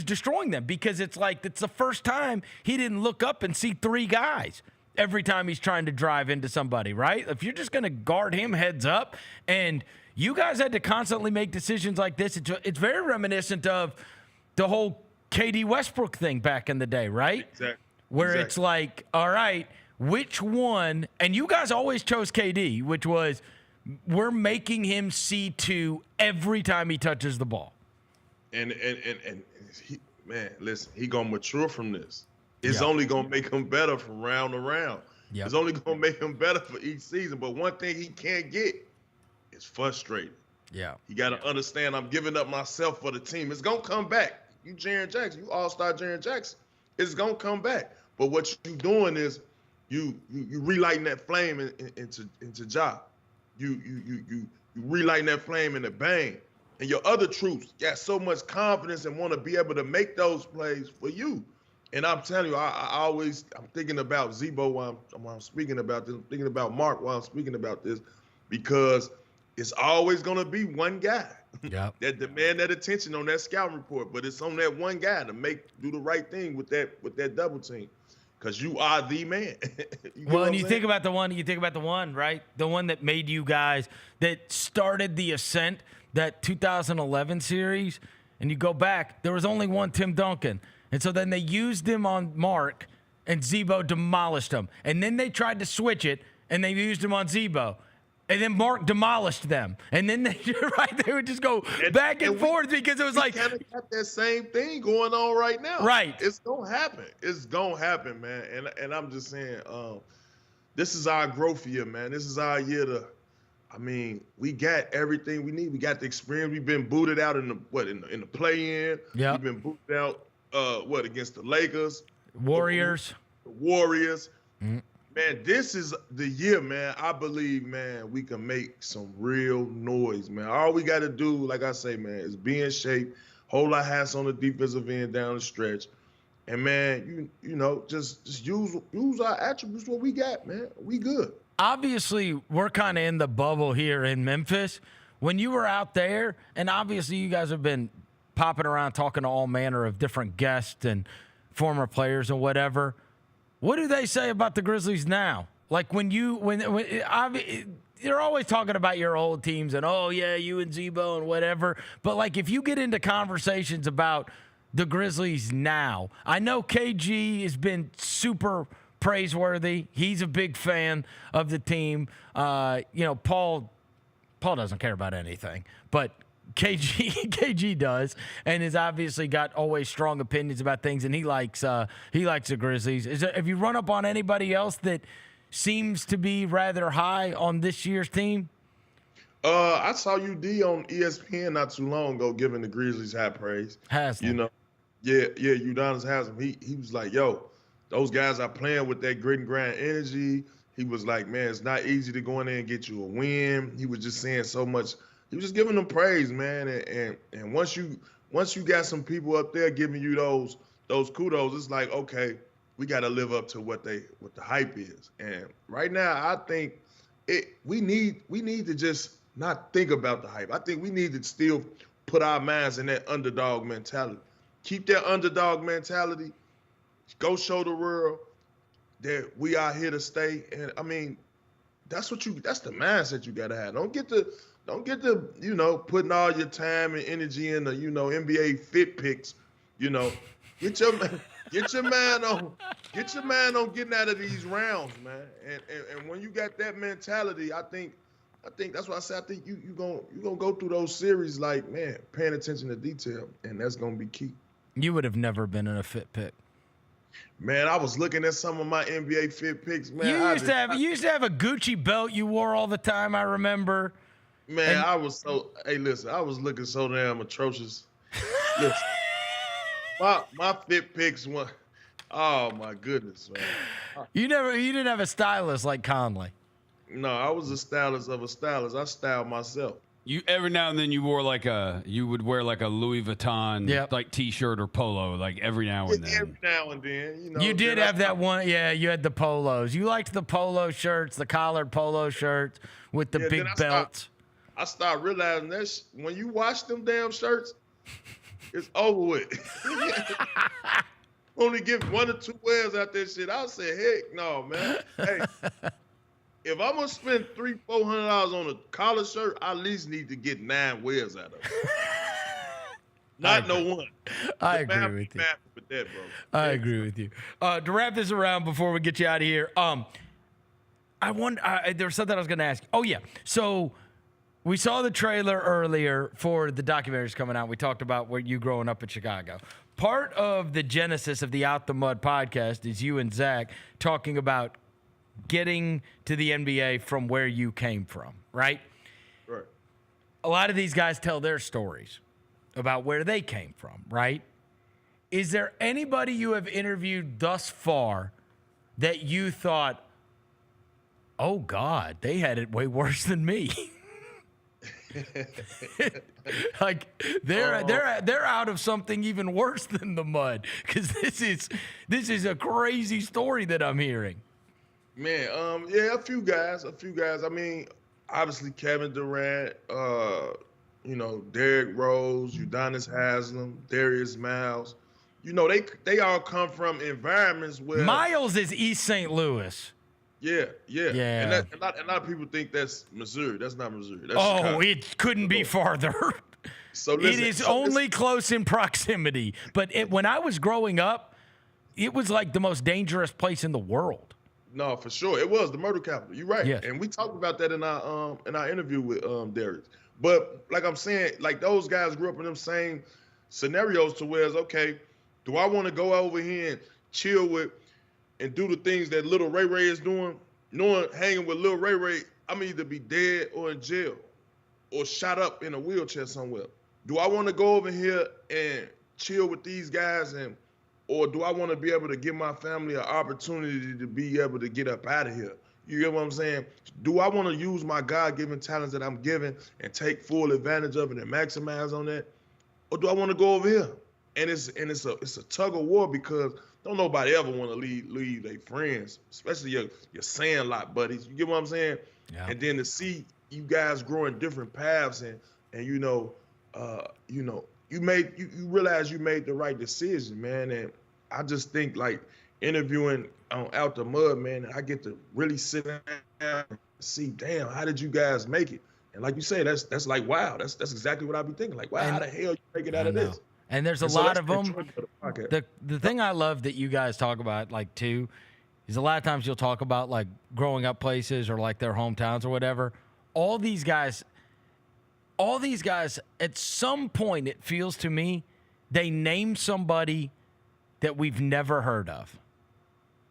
destroying them, because it's like it's the first time he didn't look up and see three guys every time he's trying to drive into somebody, right? If you're just going to guard him heads up, and you guys had to constantly make decisions like this, it's very reminiscent of the whole KD Westbrook thing back in the day, right? Exactly. Where it's like, all right, which one? And you guys always chose KD, which was we're making him see two every time he touches the ball. And he, man, listen, he gonna mature from this. It's only gonna make him better from round to round. It's only gonna make him better for each season. But one thing he can't get is frustrated. He got to understand, I'm giving up myself for the team. It's gonna come back. You Jaren Jackson, you all-star Jaren Jackson. It's gonna come back. But what you doing is you relighting that flame into Ja. You relighting that flame in the Bane. And your other troops got so much confidence and want to be able to make those plays for you. And I'm telling you, I'm thinking about Zebo while I'm speaking about this. I'm thinking about Mark while I'm speaking about this, because it's always going to be one guy that demand that attention on that scouting report. But it's on that one guy to do the right thing with that double team, because you are the man. You think about the one, right? The one that made you guys, that started the ascent, that 2011 series, and you go back, there was only one Tim Duncan. And so then they used him on Mark, and Zebo demolished him. And then they tried to switch it, and they used him on Zebo. And then Mark demolished them. And then they would just go back and forth, because it was like, kind of got that same thing going on right now. Right. It's gonna happen. It's gonna happen, man. And I'm just saying, this is our growth year, man. This is our year to. I mean, we got everything we need. We got the experience. We've been booted out in the play-in. Yeah. We've been booted out. Against the Lakers, Warriors. The Warriors. Man, this is the year, man. I believe, man, we can make some real noise, man. All we got to do, like I say, man, is be in shape, hold our hats on the defensive end down the stretch, and man, you know, just use our attributes. What we got, man, we good. Obviously, we're kind of in the bubble here in Memphis. When you were out there, and obviously you guys have been popping around talking to all manner of different guests and former players and whatever. What do they say about the Grizzlies now? Like when you're always talking about your old teams and, oh yeah, you and Zebo and whatever. But like, if you get into conversations about the Grizzlies now, I know KG has been super praiseworthy. He's a big fan of the team. Paul Paul doesn't care about anything, but KG does, and has obviously got always strong opinions about things, and he likes the Grizzlies. Have you run up on anybody else that seems to be rather high on this year's team? I saw UD on ESPN not too long ago giving the Grizzlies high praise. Haslam. You know, yeah, Udonis Haslam. He was like, yo, those guys are playing with that grit and grind energy. He was like, man, it's not easy to go in there and get you a win. He was just saying so much. He was just giving them praise, man. And once you got some people up there giving you those kudos, it's like, okay, we got to live up to what the hype is. And right now, I think we need to just not think about the hype. I think we need to still put our minds in that underdog mentality. Keep that underdog mentality. Go show the world that we are here to stay. And I mean, that's the mindset you gotta have. Don't get to putting all your time and energy in the NBA fit picks. Get your mind on getting out of these rounds, man. And when you got that mentality, I think that's why I said I think you gonna go through those series like, man, paying attention to detail, and that's gonna be key. You would have never been in a fit pick. Man, I was looking at some of my NBA fit picks, man. You used to have a Gucci belt you wore all the time, I remember. Man, I was looking so damn atrocious. Listen, my fit picks were, oh my goodness, man. You didn't have a stylist like Conley. No, I was a stylist of a stylist. I styled myself. You every now and then you would wear like a Louis Vuitton like t-shirt or polo, like every now and then. Every now and then, You did have that one, yeah. You had the polos. You liked the polo shirts, the collared polo shirts with the big belts. I started realizing that when you wash them damn shirts, it's over with. Only get 1 or 2 wears out that shit. I said, heck no, man. Hey. If I'm gonna spend $300-400 on a collar shirt, I at least need to get 9 wears out of it. Not no one. I agree with you. With that, bro. I agree with you. To wrap this around before we get you out of here, there was something I was gonna ask. Oh yeah, so we saw the trailer earlier for the documentaries coming out. We talked about where you growing up in Chicago. Part of the genesis of the Out the Mud podcast is you and Zach talking about getting to the NBA from where you came from, right? Right. A lot of these guys tell their stories about where they came from, right? Is there anybody you have interviewed thus far that you thought, oh God, they had it way worse than me? Like they're out of something even worse than the mud, because this is a crazy story that I'm hearing. Man, a few guys. I mean, obviously Kevin Durant, Derrick Rose, Udonis Haslam, Darius Miles. They all come from environments where Miles is East St. Louis. Yeah. And a lot of people think that's Missouri. That's not Missouri. That's Chicago. It couldn't be farther. So listen, it is only close in proximity. But when I was growing up, it was like the most dangerous place in the world. No, for sure. It was the murder capital. You're right. Yes. And we talked about that in our interview with Darius. But like I'm saying, like those guys grew up in them same scenarios to where it's, okay, do I want to go over here and chill with and do the things that little Ray Ray is doing? Hanging with little Ray Ray, I'm either be dead or in jail or shot up in a wheelchair somewhere. Do I want to go over here and chill with these guys, or do I want to be able to give my family an opportunity to be able to get up out of here? You get what I'm saying? Do I want to use my God-given talents that I'm given and take full advantage of it and maximize on that? Or do I want to go over here? And it's a tug of war, because don't nobody ever want to leave their friends, especially your Sandlot buddies. You get what I'm saying? Yeah. And then to see you guys growing different paths and you realize you made the right decision, man. And I just think, like, interviewing on Out the Mud, man, I get to really sit down and see, damn, how did you guys make it? And like you say, that's like, wow, that's exactly what I be thinking. Like, wow, how the hell you make it out of this? And there's a lot of them. The thing I love that you guys talk about, like, too, is a lot of times you'll talk about, like, growing up places or, like, their hometowns or whatever. All these guys all these guys, at some point, it feels to me, they name somebody that we've never heard of.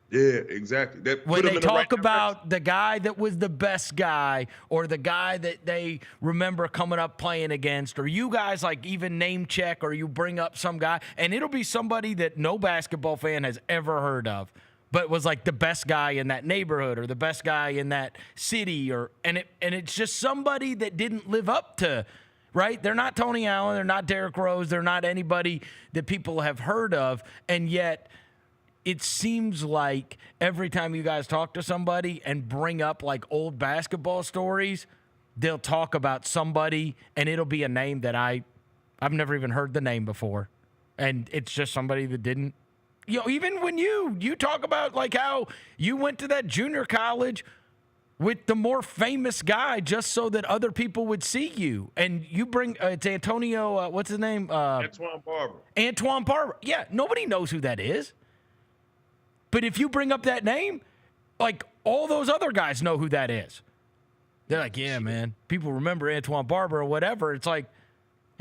Yeah, exactly. That when they talk about the guy that was the best guy or the guy that they remember coming up playing against, or you guys like even name check or you bring up some guy, and it'll be somebody that no basketball fan has ever heard of, but was like the best guy in that neighborhood or the best guy in that city, and it's just somebody that didn't live up to, right? They're not Tony Allen, they're not Derrick Rose, they're not anybody that people have heard of, and yet it seems like every time you guys talk to somebody and bring up like old basketball stories, they'll talk about somebody and it'll be a name that I've never even heard the name before. And it's just somebody that didn't, even when you talk about like how you went to that junior college with the more famous guy just so that other people would see you. And you bring, it's Antonio, what's his name? Antoine Barber. Antoine Barber. Yeah, nobody knows who that is. But if you bring up that name, like all those other guys know who that is. They're like, yeah, man, people remember Antoine Barber or whatever. It's like,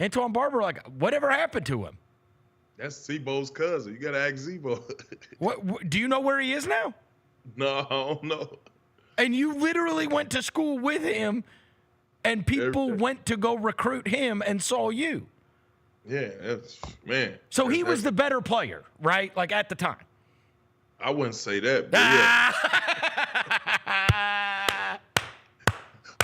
Antoine Barber, like, whatever happened to him? That's Zebo's cousin. You got to ask Zebo. What? Do you know where he is now? No, I don't know. And you literally went to school with him, and people went to go recruit him and saw you. Yeah, man. So he was the better player, right? Like at the time. I wouldn't say that, but yeah.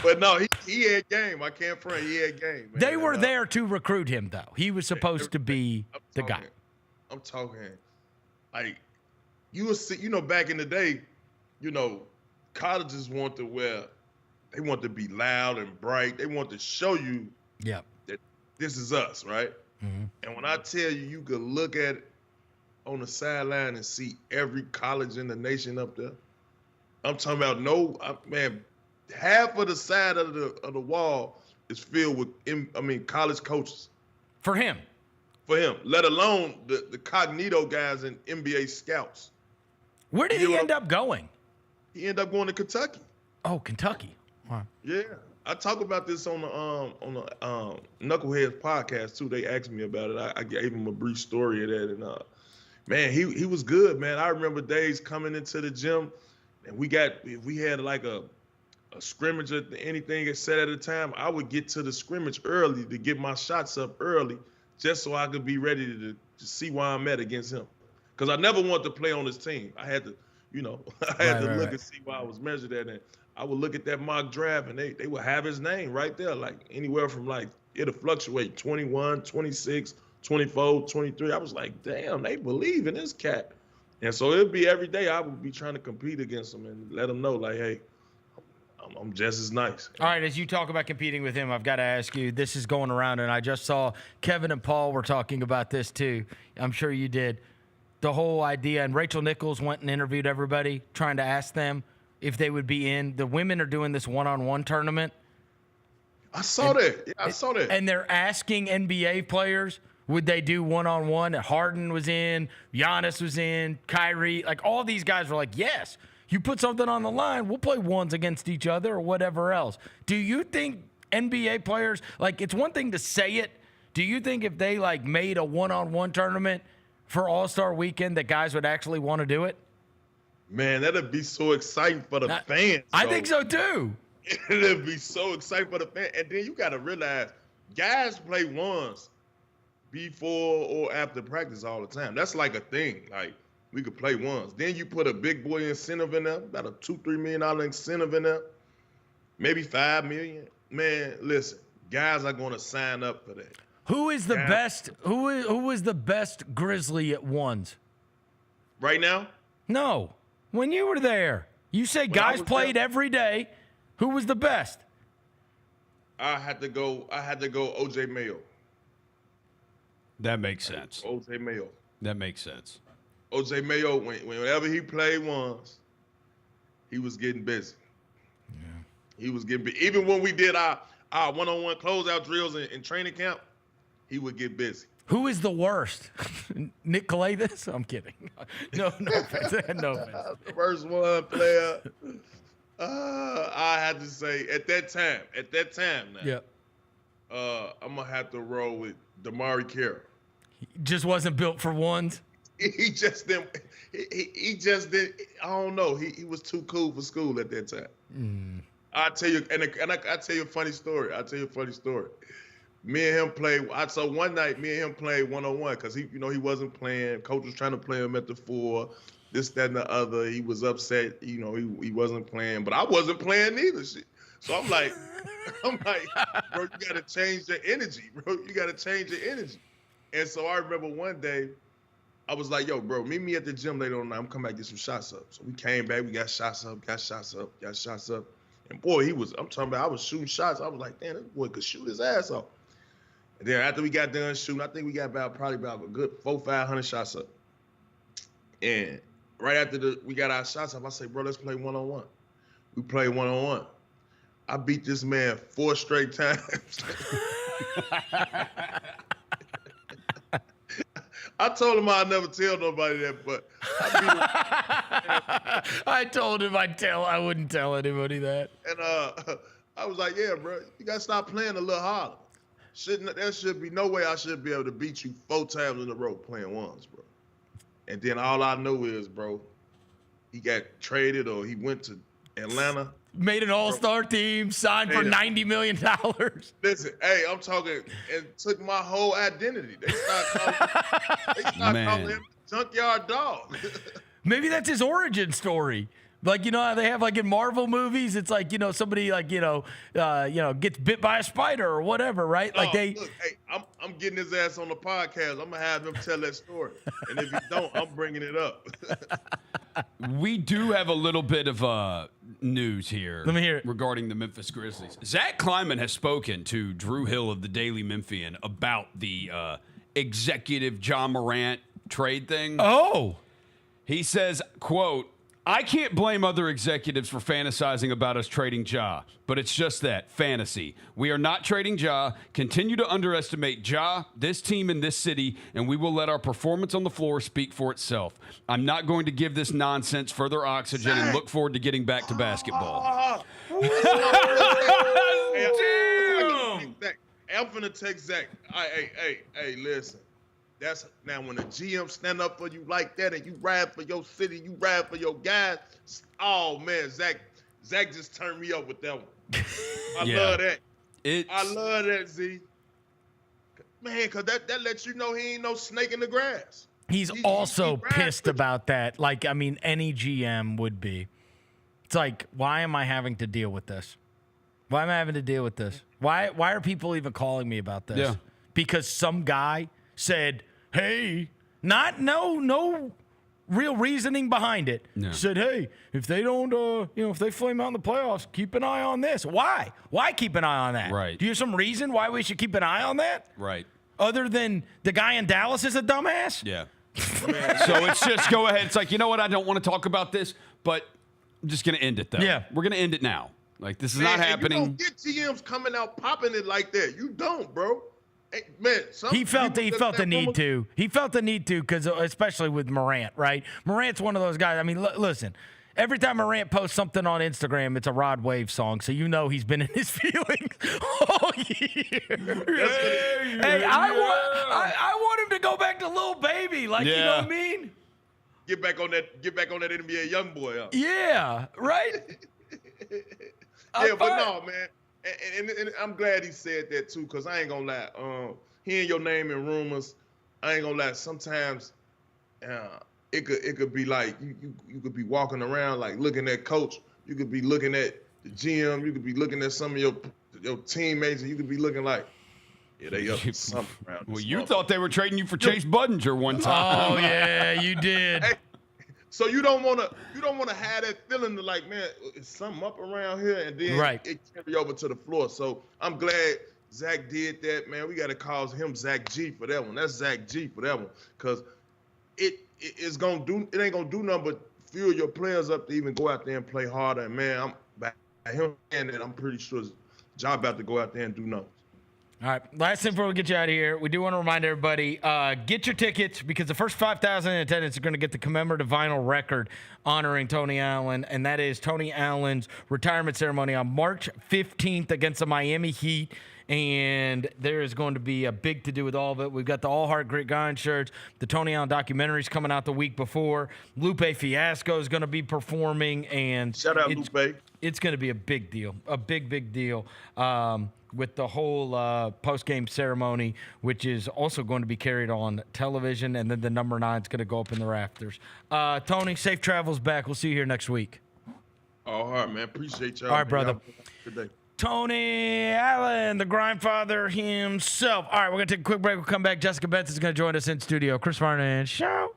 But no, he had game. I can't front. He had game. Man. They were there to recruit him, though. He was supposed to be the guy. I'm talking like you will see. Back in the day, colleges want to they want to be loud and bright. They want to show you that this is us, right? Mm-hmm. And when I tell you, you could look at it on the sideline and see every college in the nation up there. I'm talking about half of the side of the wall is filled with college coaches. For him, let alone the cognito guys and NBA scouts. Where did he end up going? He ended up going to Kentucky. Oh, Kentucky. Wow. Yeah. I talk about this on the Knuckleheads podcast too. They asked me about it. I gave him a brief story of that, and man, he was good, man. I remember days coming into the gym, and we had like a scrimmage or anything set at a time. I would get to the scrimmage early to get my shots up early, just so I could be ready to see where I'm at against him. Because I never wanted to play on his team. I had to, look and see where I was measured at. And I would look at that mock draft, and they would have his name right there, like anywhere from it'll fluctuate 21, 26, 24, 23. I was like, damn, they believe in this cat. And so it'd be every day I would be trying to compete against him and let him know, like, hey, I'm just as nice. All right, as you talk about competing with him, I've got to ask you, this is going around, and I just saw Kevin and Paul were talking about this too. I'm sure you did. The whole idea, and Rachel Nichols went and interviewed everybody, trying to ask them if they would be in. The women are doing this one-on-one tournament. I saw that. Yeah, I saw that. And they're asking NBA players, would they do one-on-one? Harden was in, Giannis was in, Kyrie. Like, all these guys were like, yes. You put something on the line, we'll play ones against each other or whatever else. Do you think NBA players, like, it's one thing to say it. Do you think if they, like, made a one-on-one tournament for All-Star Weekend that guys would actually want to do it? Man, that'd be so exciting for the fans. I think so, too. It'd be so exciting for the fans. And then you got to realize, guys play ones before or after practice all the time. That's like a thing. Like, we could play ones. Then you put a big boy incentive in there, about a $2-3 million incentive in there, maybe $5 million. Man, listen, guys are going to sign up for that. Who is the best? Who is the best Grizzly at ones? Right now? No. When you were there, you say guys played every day. Who was the best? I had to go OJ Mayo. That makes sense. OJ Mayo. That makes sense. OJ Mayo, whenever he played ones, he was getting busy. Yeah. He was getting busy. Even when we did our one-on-one closeout drills in training camp, he would get busy. Who is the worst? Nick Calathis? I'm kidding. No offense. No offense. The worst one player. I had to say at that time now. Yep. I'm gonna have to roll with Damari Carroll. He just wasn't built for ones. He just didn't. He just didn't. I don't know. He was too cool for school at that time. I tell you, and I tell you a funny story. Me and him played. So one night, me and him played 1-on-1 because he wasn't playing. Coach was trying to play him at the 4. This, that, and the other. He was upset. He wasn't playing, but I wasn't playing either. Shit. So I'm like, bro, you gotta change your energy, bro. You gotta change your energy. And so I remember one day, I was like, yo, bro, meet me at the gym later on. I'm coming back and get some shots up. So we came back, we got shots up. And boy, I'm talking about, I was shooting shots. I was like, damn, this boy could shoot his ass off. And then after we got done shooting, I think we got probably about a good 400-500 shots up. And right after we got our shots up, I say, bro, let's play 1-on-1. We played 1-on-1. I beat this man 4 straight times. I told him I'd never tell nobody that, but I beat him. I told him I wouldn't tell anybody that. And I was like, yeah, bro, you gotta stop playing a little harder. There should be no way I should be able to beat you 4 times in a row playing ones, bro. And then all I know is, bro, he got traded or he went to Atlanta. Made an all-star team, signed for $90 million. Listen, hey, I'm talking, and took my whole identity. They start calling him Junkyard Dog. Maybe that's his origin story. Like, you know how they have, like, in Marvel movies, it's like, somebody, like, gets bit by a spider or whatever, right? Like, Look, hey, I'm getting his ass on the podcast. I'm going to have him tell that story. And if you don't, I'm bringing it up. We do have a little bit of news here. Let me hear it. Regarding the Memphis Grizzlies. Zach Kleiman has spoken to Drew Hill of the Daily Memphian about the executive Ja Morant trade thing. Oh. He says, quote, I can't blame other executives for fantasizing about us trading Ja, but it's just that, fantasy. We are not trading Ja. Continue to underestimate Ja, this team, and this city, and we will let our performance on the floor speak for itself. I'm not going to give this nonsense further oxygen and look forward to getting back to basketball. I'm finna text Zach. Hey, listen. That's now when a GM stand up for you like that and you ride for your city, you ride for your guys. Oh man, Zach just turned me up with that one. I love that. I love that, Z. Man, cause that lets you know he ain't no snake in the grass. He's also pissed about that. Like, I mean, any GM would be. It's like, why am I having to deal with this? Why am I having to deal with this? Why are people even calling me about this? Yeah. Because some guy said, hey, no real reasoning behind it. No. Said, hey, if they don't, if they flame out in the playoffs, keep an eye on this. Why? Why keep an eye on that? Right. Do you have some reason why we should keep an eye on that? Right. Other than the guy in Dallas is a dumbass? Yeah. So it's just go ahead. It's like, you know what? I don't want to talk about this, but I'm just going to end it, though. Yeah. We're going to end it now. Like, this is not happening. You don't get GMs coming out popping it like that. You don't, bro. Hey, man, he felt the need to. He felt the need to because, especially with Morant, right? Morant's one of those guys. I mean, listen. Every time Morant posts something on Instagram, it's a Rod Wave song, so you know he's been in his feelings all year. Hey, I want him to go back to Lil Baby, like, you know what I mean? Get back on that NBA young boy. Huh? Yeah, right. Yeah, but no, man. And I'm glad he said that too, because I ain't gonna lie. Hearing your name in rumors, I ain't gonna lie. Sometimes it could be like you could be walking around like looking at coach. You could be looking at the GM. You could be looking at some of your teammates, and you could be looking like, yeah, they up to something around. Well, you thought they were trading you for Chase Budinger one time. Oh yeah, you did. Hey, so you don't wanna have that feeling to like, man, is something up around here, and then it carry over to the floor. So I'm glad Zach did that, man. We got to call him Zach G for that one. That's Zach G for that one, because it ain't gonna do nothing but fuel your players up to even go out there and play harder. And man, I'm by him saying that, I'm pretty sure Ja about to go out there and do nothing. All right, last thing before we get you out of here, we do want to remind everybody, get your tickets because the first 5,000 in attendance are going to get the commemorative vinyl record honoring Tony Allen, and that is Tony Allen's retirement ceremony on March 15th against the Miami Heat. and there is going to be a big to-do with all of it. We've got the All Heart Grit Grind shirts. The Tony Allen documentary's coming out the week before. Lupe Fiasco is going to be performing, and shout out Lupe. It's going to be a big deal, a big deal. With the whole post-game ceremony, which is also going to be carried on television, and then the number 9 is going to go up in the rafters. Tony, safe travels back. We'll see you here next week. All right, man. Appreciate y'all. All right, brother. Good day. Tony Allen, the Grindfather himself. All right, we're going to take a quick break. We'll come back. Jessica Benson is going to join us in studio. Chris Vernon Show.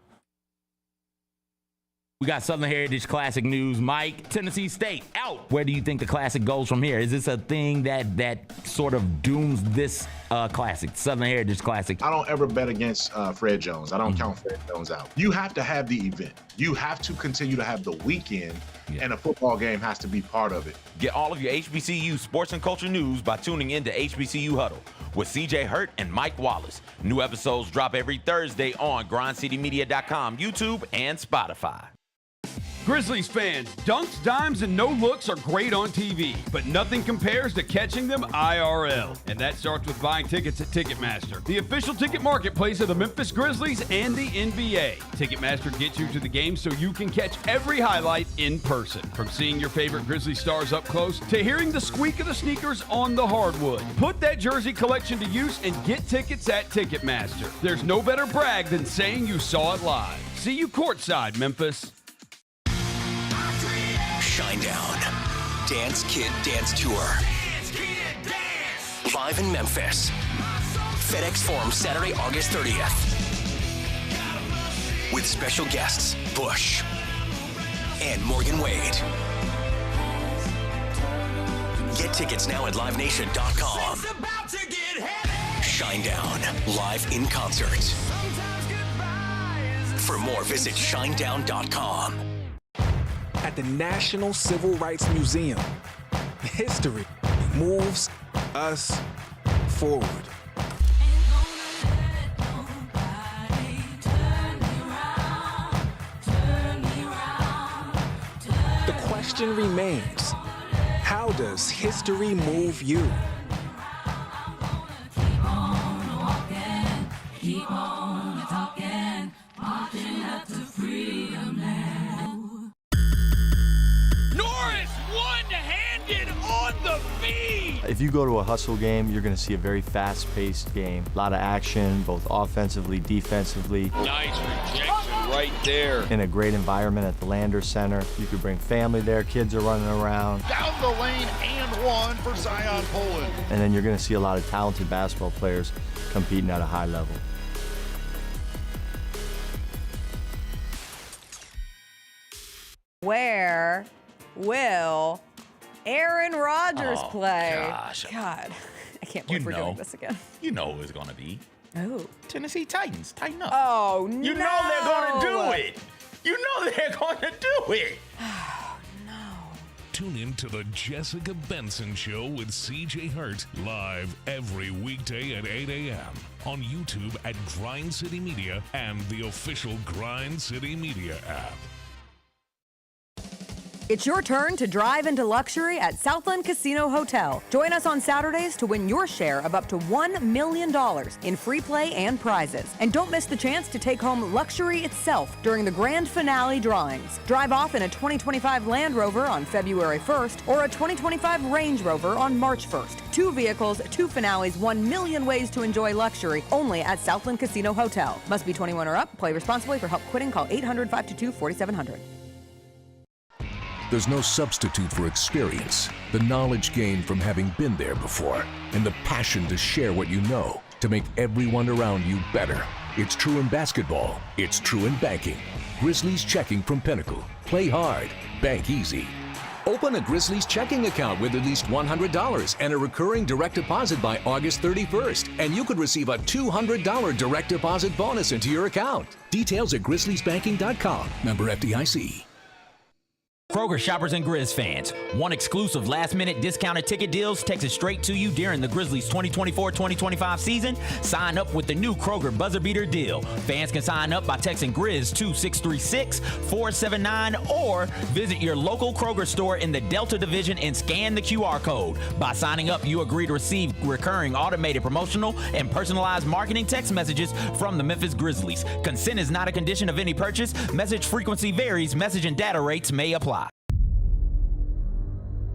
We got Southern Heritage Classic news. Mike, Tennessee State out. Where do you think the Classic goes from here? Is this a thing that sort of dooms this Classic, Southern Heritage Classic? I don't ever bet against Fred Jones. I don't count Fred Jones out. You have to have the event. You have to continue to have the weekend, and a football game has to be part of it. Get all of your HBCU sports and culture news by tuning in to HBCU Huddle with CJ Hurt and Mike Wallace. New episodes drop every Thursday on grindcitymedia.com, YouTube, and Spotify. Grizzlies fans, dunks, dimes, and no looks are great on TV, but nothing compares to catching them IRL. And that starts with buying tickets at Ticketmaster, the official ticket marketplace of the Memphis Grizzlies and the NBA. Ticketmaster gets you to the game so you can catch every highlight in person. From seeing your favorite Grizzlies stars up close to hearing the squeak of the sneakers on the hardwood. Put that jersey collection to use and get tickets at Ticketmaster. There's no better brag than saying you saw it live. See you courtside, Memphis. Shinedown. Dance Kid Dance Tour. Live in Memphis. FedEx Forum, Saturday, August 30th. With special guests, Bush and Morgan Wade. Get tickets now at livenation.com. Shinedown, live in concert. For more, visit shinedown.com. At the National Civil Rights Museum, history moves us forward. The question remains, how does history move you? Keep on talking, marching up to freedom now. Norris one-handed on the feed. If you go to a hustle game, you're going to see a very fast-paced game. A lot of action, both offensively, defensively. Nice rejection right there. In a great environment at the Landers Center. You could bring family there, kids are running around. Down the lane and one for Zion Poland. And then you're going to see a lot of talented basketball players competing at a high level. Where will Aaron Rodgers play? Gosh. God, I can't believe we're doing this again. You know who it's going to be. Oh. Tennessee Titans. Tighten up. Oh, no. You know they're going to do it. You know they're going to do it. Tune in to the Jessica Benson Show with CJ Hurt, live every weekday at 8 a.m. on YouTube at Grind City Media and the official Grind City Media app. It's your turn to drive into luxury at Southland Casino Hotel. Join us on Saturdays to win your share of up to $1 million in free play and prizes. And don't miss the chance to take home luxury itself during the grand finale drawings. Drive off in a 2025 Land Rover on February 1st or a 2025 Range Rover on March 1st. 2 vehicles, 2 finales, 1 million ways to enjoy luxury only at Southland Casino Hotel. Must be 21 or up. Play responsibly. For help quitting, call 800-522-4700. There's no substitute for experience, the knowledge gained from having been there before, and the passion to share what you know to make everyone around you better. It's true in basketball. It's true in banking. Grizzlies Checking from Pinnacle. Play hard. Bank easy. Open a Grizzlies checking account with at least $100 and a recurring direct deposit by August 31st, and you could receive a $200 direct deposit bonus into your account. Details at grizzliesbanking.com. Member FDIC. Kroger shoppers and Grizz fans, one exclusive last-minute discounted ticket deals texted straight to you during the Grizzlies 2024-2025 season. Sign up with the new Kroger Buzzer Beater deal. Fans can sign up by texting Grizz to 636-479 or visit your local Kroger store in the Delta Division and scan the QR code. By signing up, you agree to receive recurring automated promotional and personalized marketing text messages from the Memphis Grizzlies. Consent is not a condition of any purchase. Message frequency varies. Message and data rates may apply.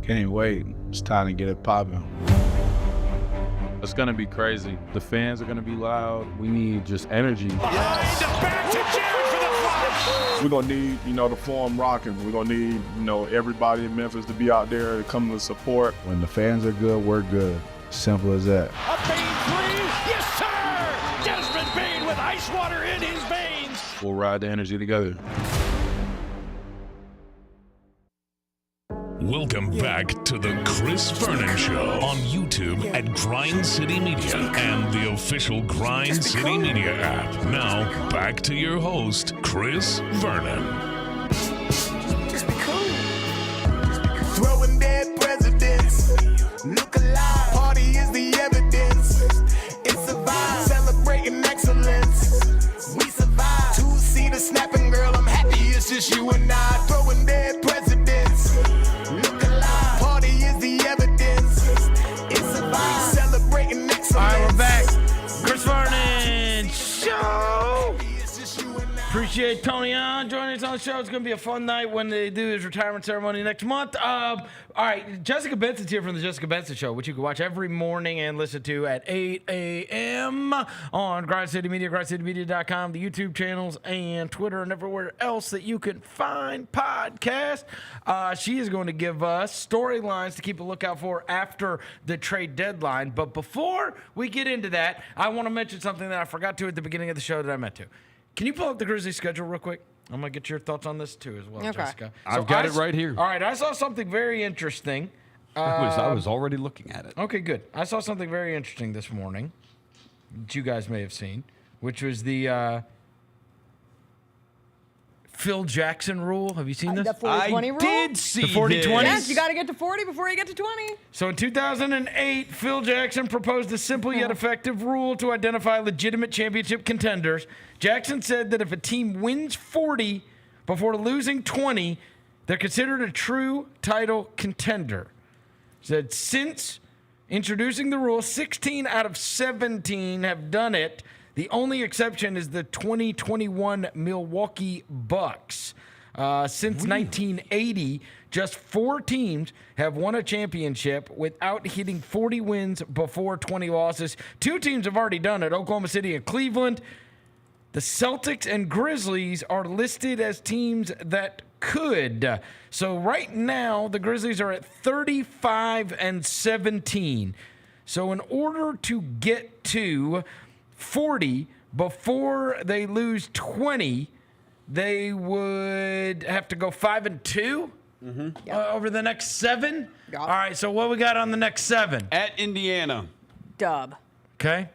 Can't wait. It's time to get it popping. It's going to be crazy. The fans are going to be loud. We need just energy. Behind the back to Jared for the flush. We're going to need, the form rocking. We're going to need, everybody in Memphis to be out there to come to support. When the fans are good, we're good. Simple as that. A Bane three. Yes, sir. Desmond Bane with ice water in his veins. We'll ride the energy together. Welcome back to the Chris Vernon Show on YouTube at Grind City Media and the official Grind City Media app. Now, back to your host, Chris Vernon. Just be cool. Throwing dead presidents. Look alive. Party is the evidence. It's a vibe. Celebrating excellence. We survive. Two-seater snapping, girl. I'm happy it's just you and I. Throwing dead presidents. All right, we're back. Chris Vernon Show. Appreciate Tony on joining us on the show. It's going to be a fun night when they do his retirement ceremony next month. All right, Jessica Benson's here from the Jessica Benson Show, which you can watch every morning and listen to at 8 a.m. on Grind City Media, grindcitymedia.com, the YouTube channels, and Twitter, and everywhere else that you can find podcasts. She is going to give us storylines to keep a lookout for after the trade deadline. But before we get into that, I want to mention something that I forgot to at the beginning of the show that I meant to. Can you pull up the Grizzlies schedule real quick? I'm going to get your thoughts on this too as well, Jessica. I've got it right here. All right, I saw something very interesting. I was already looking at it. Okay, good. I saw something very interesting this morning that you guys may have seen, which was the Phil Jackson rule. Have you seen this? The 40-20 rule? Did see the 40-20? Yes, you got to get to 40 before you get to 20. So in 2008, Phil Jackson proposed a simple yet effective rule to identify legitimate championship contenders. Jackson said that if a team wins 40 before losing 20, they're considered a true title contender. He said since introducing the rule, 16 out of 17 have done it. The only exception is the 2021 Milwaukee Bucks. Since 1980, just 4 teams have won a championship without hitting 40 wins before 20 losses. 2 teams have already done it, Oklahoma City and Cleveland. The Celtics and Grizzlies are listed as teams that could. So right now, the Grizzlies are at 35-17. So in order to get to 40 before they lose 20, they would have to go 5-2 over the next 7. Yep. All right, so what we got on the next 7? At Indiana. Dub. Okay.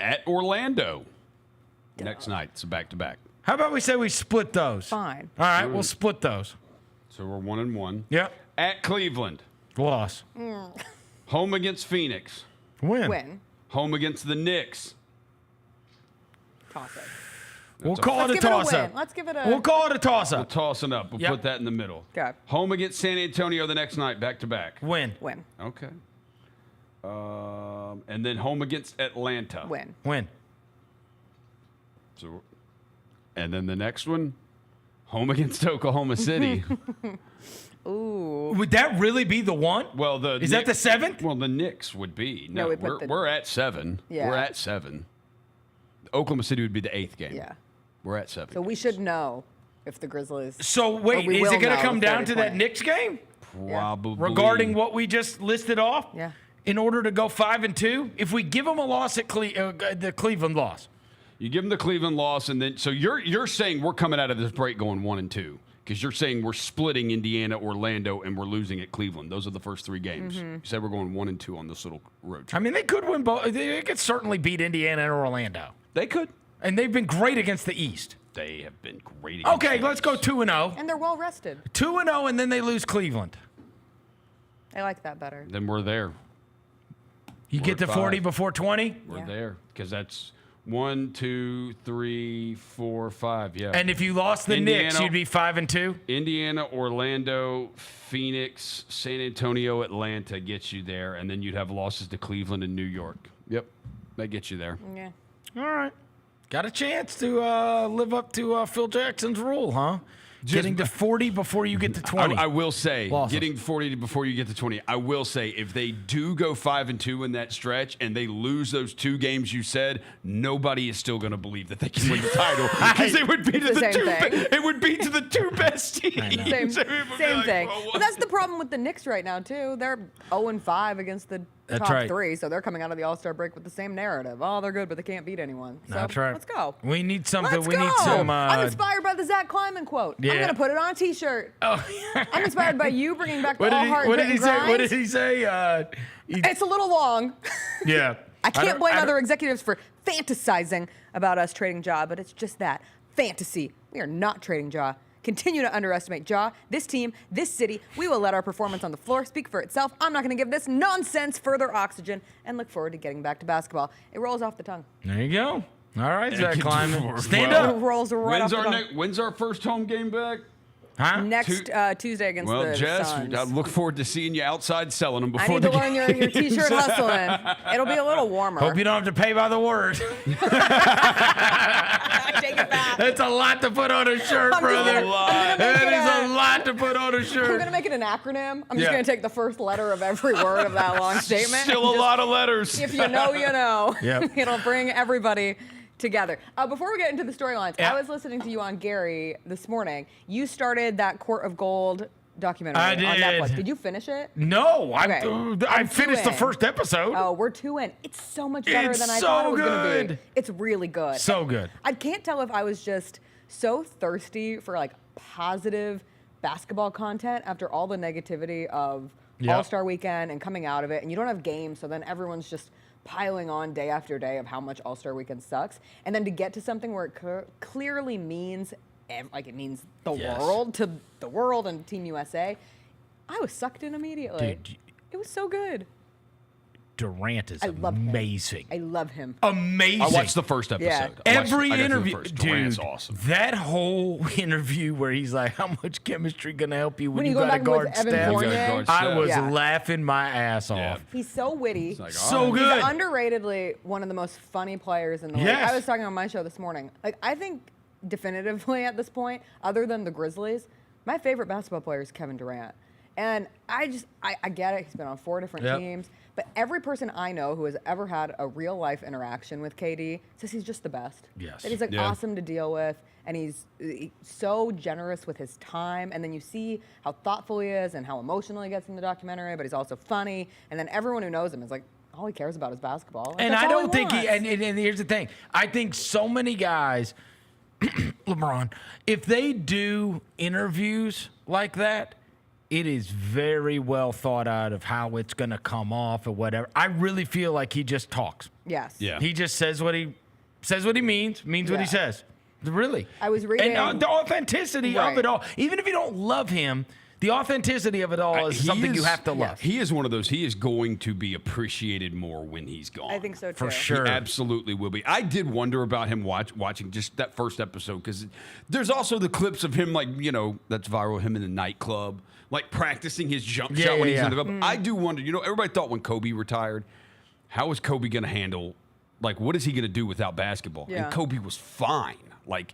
At Orlando. Next night. It's a back-to-back. How about we say we split those? Fine. All right, we'll split those. So we're 1-1. Yep. At Cleveland. Loss. Home against Phoenix. Win. Home against the Knicks. Toss it. We'll call it a toss-up. Let's give it a... We'll call it a toss-up. We'll toss it up. We'll Yep. put that in the middle. Okay. Home against San Antonio the next night, back-to-back. Win. Okay. And then home against Atlanta. Win. So, and then the next one, home against Oklahoma City. Ooh. Would that really be the one? Well, Is that the 7th? Well, the Knicks would be. No, No, we put we're at 7. Yeah. We're at 7. Oklahoma City would be the 8th game. Yeah. We're at 7. So we should know if the Grizzlies... So wait, we is will it going to know come if down to 30-20. that Knicks game? Probably. Regarding what we just listed off? Yeah. In order to go 5-2? If we give them a loss at the Cleveland loss. You give them the Cleveland loss, and then so you're saying we're coming out of this break going 1-2 because you're saying we're splitting Indiana, Orlando, and we're losing at Cleveland. Those are the first 3 games. You said we're going 1-2 on this little road trip. I mean, they could win both. They could certainly beat Indiana and Orlando. They could. And they've been great against the East. They have been great. Okay, let's go 2-0. And they're well rested. 2-0, and then they lose Cleveland. I like that better. Then we're there. You get to 40 before 20? We're there because that's 1, 2, 3, 4, 5. Yeah. And if you lost the Knicks, you'd be 5-2. Indiana, Orlando, Phoenix, San Antonio, Atlanta gets you there, and then you'd have losses to Cleveland and New York. Yep, that gets you there. Yeah. All right. Got a chance to live up to Phil Jackson's rule, huh? Getting to 40 before you get to 20. I will say, Losses. getting 40 before you get to 20, I will say, if they do go 5-2 in that stretch and they lose those 2 games you said, nobody is still going to believe that they can win the title because it would be to it would be to the 2 best teams. Same thing. But that's the problem with the Knicks right now, too. They're 0-5 against the top 3, so they're coming out of the All-Star break with the same narrative. Oh, they're good, but they can't beat anyone. So That's right. Let's go. We need something. Let's we go. need some. I'm inspired by the Zach Kleiman quote. Yeah. I'm going to put it on a T-shirt. Oh. I'm inspired by you bringing back the What all-heart did he say? grind. What did he say? It's a little long. Yeah. I can't blame other executives for fantasizing about us trading Ja, but it's just that. Fantasy. We are not trading Ja. Continue to underestimate Ja, this team, this city. We will let our performance on the floor speak for itself. I'm not going to give this nonsense further oxygen and look forward to getting back to basketball. It rolls off the tongue. There you go. All right, Zach Kleiman. Stand It up. rolls right off the tongue. When's our first home game back? Huh? Next Tuesday against the Jess, Suns. I look forward to seeing you outside selling them before I need to learn your T-shirt hustling. It'll be a little warmer. Hope you don't have to pay by the word. Take it back. That's a lot to put on a shirt, brother. That is a lot to put on a I'm shirt. going to make it an acronym. I'm just going to take the first letter of every word of that long statement. Still a lot of letters. If you know, you know. Yep. It'll bring everybody together. Before we get into the storylines, I was listening to you on Gary this morning. You started that Court of Gold documentary I did. on Netflix. Did you finish it? No, Okay. I I'm finished 2 the in. first episode. Oh, we're 2 in. It's so much better It's than I so thought it was going to be. good. It's really good. So good. I can't tell if I was just so thirsty for like positive basketball content after all the negativity of All-Star Weekend and coming out of it, and you don't have games, so then everyone's just piling on day after day of how much All-Star Weekend sucks, and then to get to something where it clearly means it means the world to the world and Team USA, I was sucked in immediately. Dude, it was so good. Durant is I love him. amazing. I love him. Amazing. I watched the first episode. Yeah. Every I got through the interview, first. dude. Durant's awesome. That whole interview where he's like, "How much chemistry gonna help you when you go got to back and guard forth with Evan Steph?" Fournier. I was Yeah. laughing my ass off. He's so witty. Like, So good. He's underratedly one of the most funny players in the league. Yes. I was talking on my show this morning. Like, I think definitively at this point, other than the Grizzlies, my favorite basketball player is Kevin Durant. And I get it. He's been on 4 different teams. But every person I know who has ever had a real life interaction with KD says he's just the best. Yes. That he's like awesome to deal with. And he's so generous with his time. And then you see how thoughtful he is and how emotional he gets in the documentary. But he's also funny. And then everyone who knows him is like, all he cares about is basketball. Like, And that's I all don't think wants. and here's the thing. I think so many guys, LeBron, if they do interviews like that, it is very well thought out of how it's going to come off or whatever. I really feel like he just talks. Yes. Yeah. He just says what he means what he says. Really. I was reading. And the authenticity of it all, even if you don't love him, the authenticity of it all is something you have to love. He is one of those. He is going to be appreciated more when he's gone. I think so, too. For sure. He absolutely will be. I did wonder about him watching just that first episode because there's also the clips of him, like, that's viral, him in the nightclub, like practicing his jump shot when he's in the club. I do wonder, everybody thought when Kobe retired, how is Kobe going to handle, like, what is he going to do without basketball? Yeah. And Kobe was fine. Like,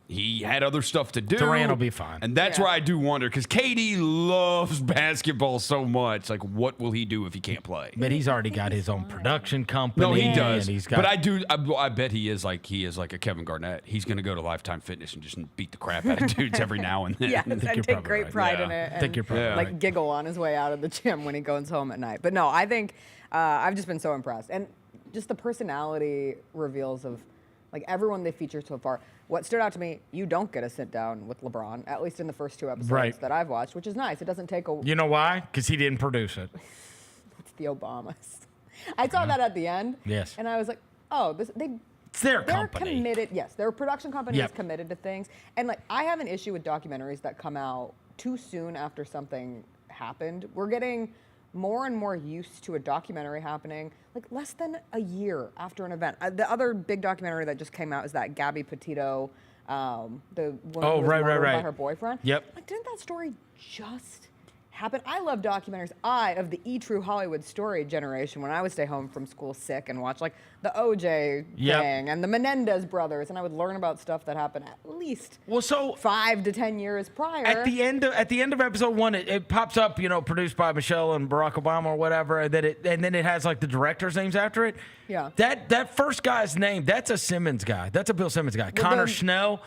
he had other stuff to do. Durant will be fine. And that's where I do wonder, because KD loves basketball so much. Like, what will he do if he can't play? But he's already got his own production company. No, he does. And he's got, but I bet he is like a Kevin Garnett. He's going to go to Lifetime Fitness and just beat the crap out of dudes every now and then. Yes, and take great pride in it. I think you're probably like right. giggle on his way out of the gym when he goes home at night. But no, I think I've just been so impressed. And just the personality reveals of like everyone they featured so far. What stood out to me, you don't get to sit down with LeBron, at least in the first 2 episodes that I've watched, which is nice. It doesn't take a... You know why? Because he didn't produce it. It's the Obamas. I saw that at the end. Yes. And I was like, oh, It's their They're company. committed. Yes, their production company Yep. is committed to things. And like, I have an issue with documentaries that come out too soon after something happened. We're getting more and more used to a documentary happening like less than a year after an event. The other big documentary that just came out is that Gabby Petito, the woman who was murdered by her boyfriend. Yep. Like, didn't that story just happen? I love documentaries. I, of the True Hollywood story generation, when I would stay home from school sick and watch like the OJ Yep. thing and the Menendez brothers, and I would learn about stuff that happened at least 5 to 10 years prior. At the end of episode 1, it pops up, produced by Michelle and Barack Obama or whatever, and then it has like the directors' names after it. Yeah. That first guy's name, that's a Simmons guy. That's a Bill Simmons guy. Connor Schnell.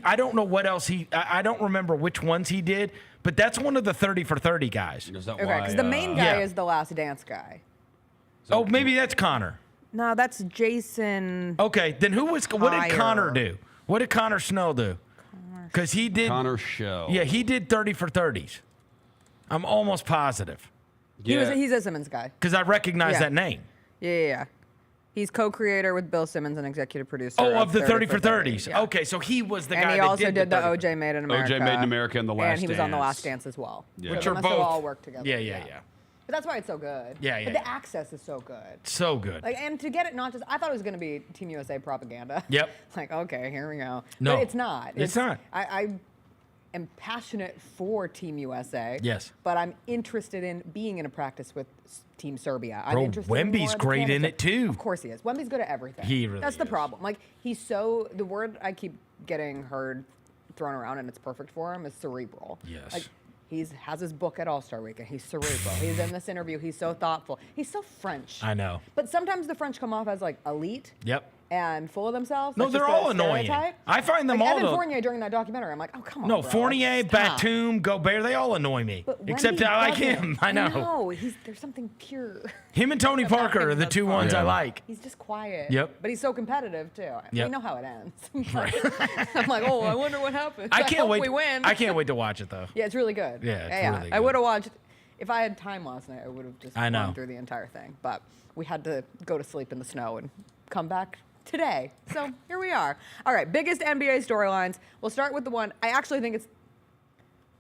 I don't know what else I don't remember which ones he did, but that's one of the 30 for 30 guys. Okay, because the main guy is the Last Dance guy. Oh, maybe that's Connor. No, that's Jason. Okay, then what did Connor do? What did Connor Snell do? Because he did. Connor Shell. Yeah, he did 30 for 30s. I'm almost positive. He's a Simmons guy. Because I recognize that name. Yeah. He's co-creator with Bill Simmons and executive producer. Oh, of the 30 for 30s. Yeah. Okay, so he was the And guy he that also did the 30 OJ Made in America. OJ Made in America and The Last Dance. And he was on The Last Dance as well. Yeah. Which So are they both. must have all worked together. Yeah. But that's why it's so good. Yeah. But the access is so good. So good. Like, and to get it not just, I thought it was going to be Team USA propaganda. Yep. Like, okay, here we go. No. But it's not. It's not. I am passionate for Team USA. Yes. But I'm interested in being in a practice with Team Serbia. I'm Bro, interested in more Wemby's of the great in Canada it too. Of course he is. Wemby's good at everything. He really That's the is. problem. Like, the word I keep getting thrown around and it's perfect for him is cerebral. Yes. Like, he has his book at All-Star Weekend. He's cerebral. He's in this interview. He's so thoughtful. He's so French. I know. But sometimes the French come off as like elite Yep. and full of themselves. No, That's they're just all a annoying. stereotype. I find them like all Evan to- Fournier during that documentary. I'm like, oh, come on, No, bro. Fournier, Stop. Batum, Gobert, they all annoy me. But Except Wemby I like doesn't. him. I know. No, there's something pure. Him and Tony Parker are the two ones I like. He's just quiet. Yep. But he's so competitive too. Yep. We know how it ends. I'm like, oh, I wonder what happens. I can't hope wait. We win. I can't wait to watch it though. Yeah, it's really good. Yeah, it's really I good. would have watched. If I had time last night, I would have just I know. gone through the entire thing. But we had to go to sleep in the snow and come back today. So here we are. All right, biggest NBA storylines. We'll start with the one I actually think it's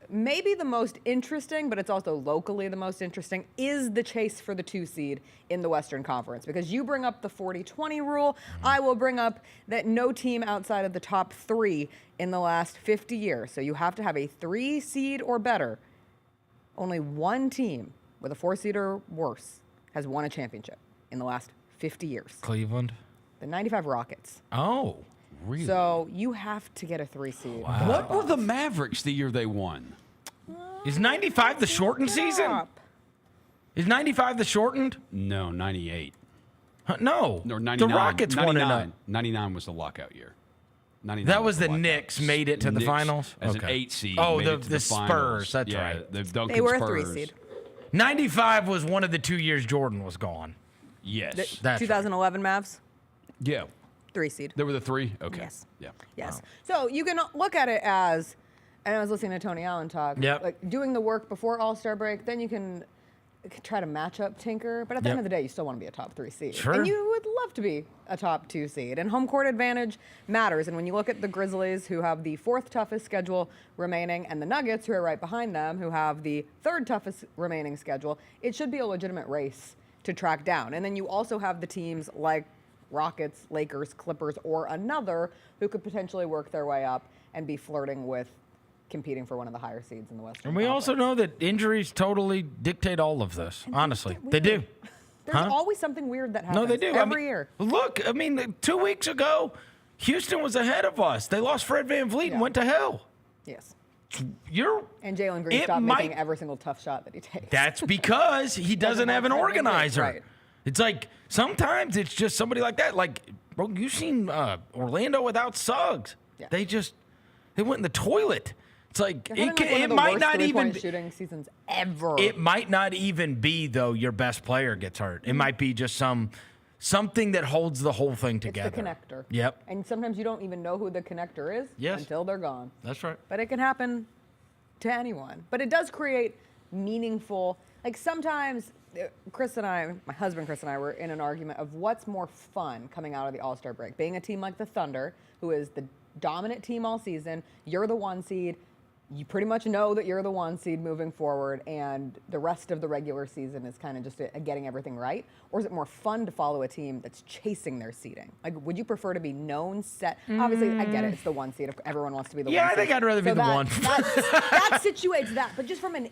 maybe the most interesting, but it's also locally the most interesting, is the chase for the 2 seed in the Western Conference. Because you bring up the 40-20 rule, I will bring up that no team outside of the top 3 in the last 50 years. So you have to have a 3 seed or better. Only one team with a 4 seed or worse has won a championship in the last 50 years. Cleveland. The 95 Rockets. Oh, really? So you have to get a 3 seed. What were the Mavericks the year they won? Is 95 the shortened season? Is 95 the shortened? No, 98. No. Or 99. The Rockets won it. 99 was the lockout year. 99 That was the lockout. Knicks made it to the Knicks, finals? as Okay. an 8 seed. Oh, made it to the finals. Spurs, that's Yeah, right. The Duncan They were a Spurs. 3 seed. 95 was one of the 2 years Jordan was gone. Yes. The 2011 Mavs, Yeah. 3 seed. They were the 3? Okay. Yes. Yeah. Yes. So you can look at it as, and I was listening to Tony Allen talk, Yep. like doing the work before All-Star break, then you can try to match up tinker, but at the Yep. end of the day, you still want to be a top 3 seed. Sure. And you would love to be a top 2 seed. And home court advantage matters. And when you look at the Grizzlies, who have the 4th toughest schedule remaining, and the Nuggets, who are right behind them, who have the 3rd toughest remaining schedule, it should be a legitimate race to track down. And then you also have the teams like Rockets, Lakers, Clippers, or another who could potentially work their way up and be flirting with competing for one of the higher seeds in the Western And we Conference. also know that injuries totally dictate all of this. Honestly, they do. There's Huh? always something weird that happens. No, they do. Every year. Look, I mean, 2 weeks ago, Houston was ahead of us. They lost Fred VanVleet and went to hell. Yes. And Jalen Green stopped making every single tough shot that he takes. That's because he doesn't have an Fred VanVleet, organizer. right. It's like sometimes it's just somebody like that. Like, bro, you've seen Orlando without Suggs. Yeah. They went in the toilet. It's like They're having, like, one it of the might worst not three-point even shooting seasons ever. It might not even be though your best player gets hurt. It might be just something that holds the whole thing together. It's the connector. Yep. And sometimes you don't even know who the connector is until they're gone. That's right. But it can happen to anyone. But it does create meaningful, like sometimes Chris and I, my husband Chris and I, were in an argument of what's more fun coming out of the All-Star break. Being a team like the Thunder, who is the dominant team all season, you're the 1 seed. You pretty much know that you're the 1 seed moving forward, and the rest of the regular season is kind of just getting everything right? Or is it more fun to follow a team that's chasing their seeding? Like, would you prefer to be known, set? Obviously, I get it. It's the 1 seed. Everyone wants to be the 1 seed. Yeah, I think I'd rather be the 1. That situates that. But just from an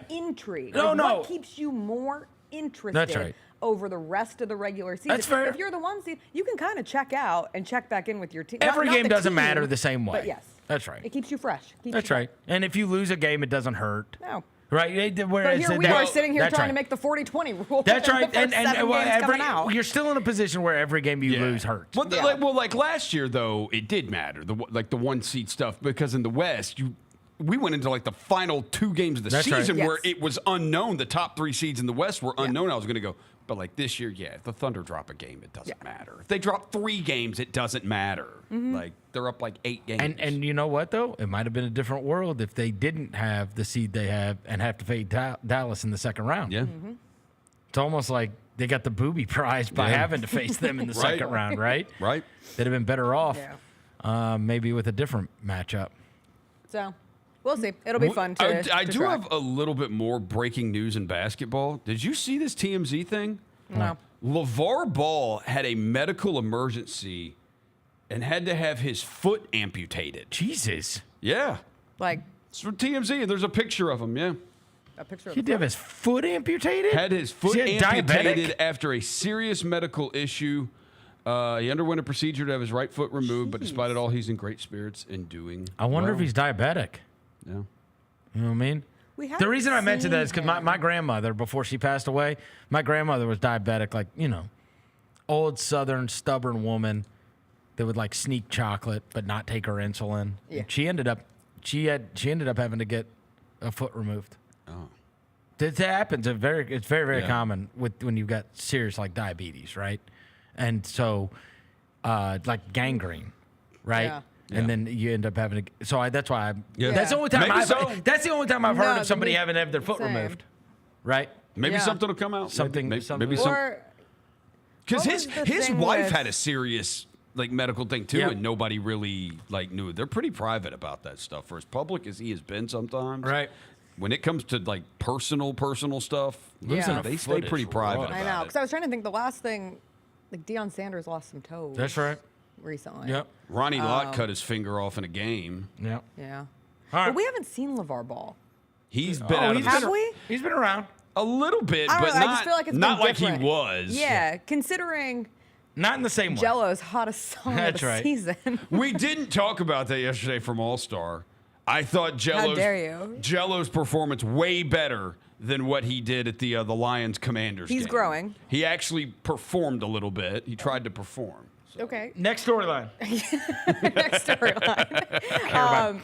intrigue. No. What keeps you more interested over the rest of the regular season? That's fair. If you're the 1 seed, you can kind of check out and check back in with your team. Every Not game the doesn't team, matter the same way. But yes. That's right. It keeps you fresh. That's right. And if you lose a game, it doesn't hurt. No. Right? But here we are sitting here trying to make the 40-20 rule. That's right. And You're still in a position where every game you lose hurts. Well, like last year, though, it did matter, the 1 seed stuff, because in the West, we went into like the final 2 games of the season where it was unknown. The top 3 seeds in the West were unknown. I was going to go, but like this year, if the Thunder drop a game, it doesn't matter. If they drop 3 games, it doesn't matter. Like they're up like 8 games. And you know what, though? It might have been a different world if they didn't have the seed they have and have to face Dallas in the second round. Yeah. It's almost like they got the booby prize by having to face them in the second round, right? Right. They'd have been better off maybe with a different matchup. So we'll see. It'll be fun to I do track. have a little bit more breaking news in basketball. Did you see this TMZ thing? No. LeVar Ball had a medical emergency and had to have his foot amputated. Jesus. Yeah. Like, it's from TMZ, and there's a picture of him, a picture of He did have his foot amputated? Had his foot Is he amputated diabetic? after a serious medical issue. He underwent a procedure to have his right foot removed, but despite it all, he's in great spirits and doing I wonder if well. he's diabetic. Yeah. You know what I mean? The reason I mentioned that is because my grandmother, before she passed away, my grandmother was diabetic, like, old Southern stubborn woman that would like sneak chocolate but not take her insulin. Yeah. And she ended up having to get a foot removed. Oh. It happens. It's very common when you've got serious like diabetes, right? And so like gangrene, right? Yeah. And then you end up having to. So that's why. Yeah. That's the only time. That's the only time I've heard No, of somebody me- having to have their foot same. removed, right? Maybe Yeah. something will come out. Maybe something. some. Or Because what was his the his thing wife with- had a serious like medical thing too, Yeah. and nobody really like knew. They're pretty private about that stuff. For as public as he has been, sometimes, Right. When it comes to like personal stuff, Losing a they foot stay is pretty private rough. about I know, it. because I was trying to think the last thing, like Deion Sanders lost some toes. That's right. Recently. Yep. Ronnie Lott cut his finger off in a game. Yep. Yeah. All right. But we haven't seen LeVar Ball. He's been out of Have the, we? He's been around a little bit, I don't but know, not, I just feel like it's not been like different. he was. Yeah, considering not in the same way. Jello's hottest song That's of the right. season. We didn't talk about that yesterday from All Star. I thought dare you. Jello's performance way better than what he did at the Lions Commanders He's game. growing. He actually performed a little bit. He tried to perform. Okay. Next storyline. Next storyline.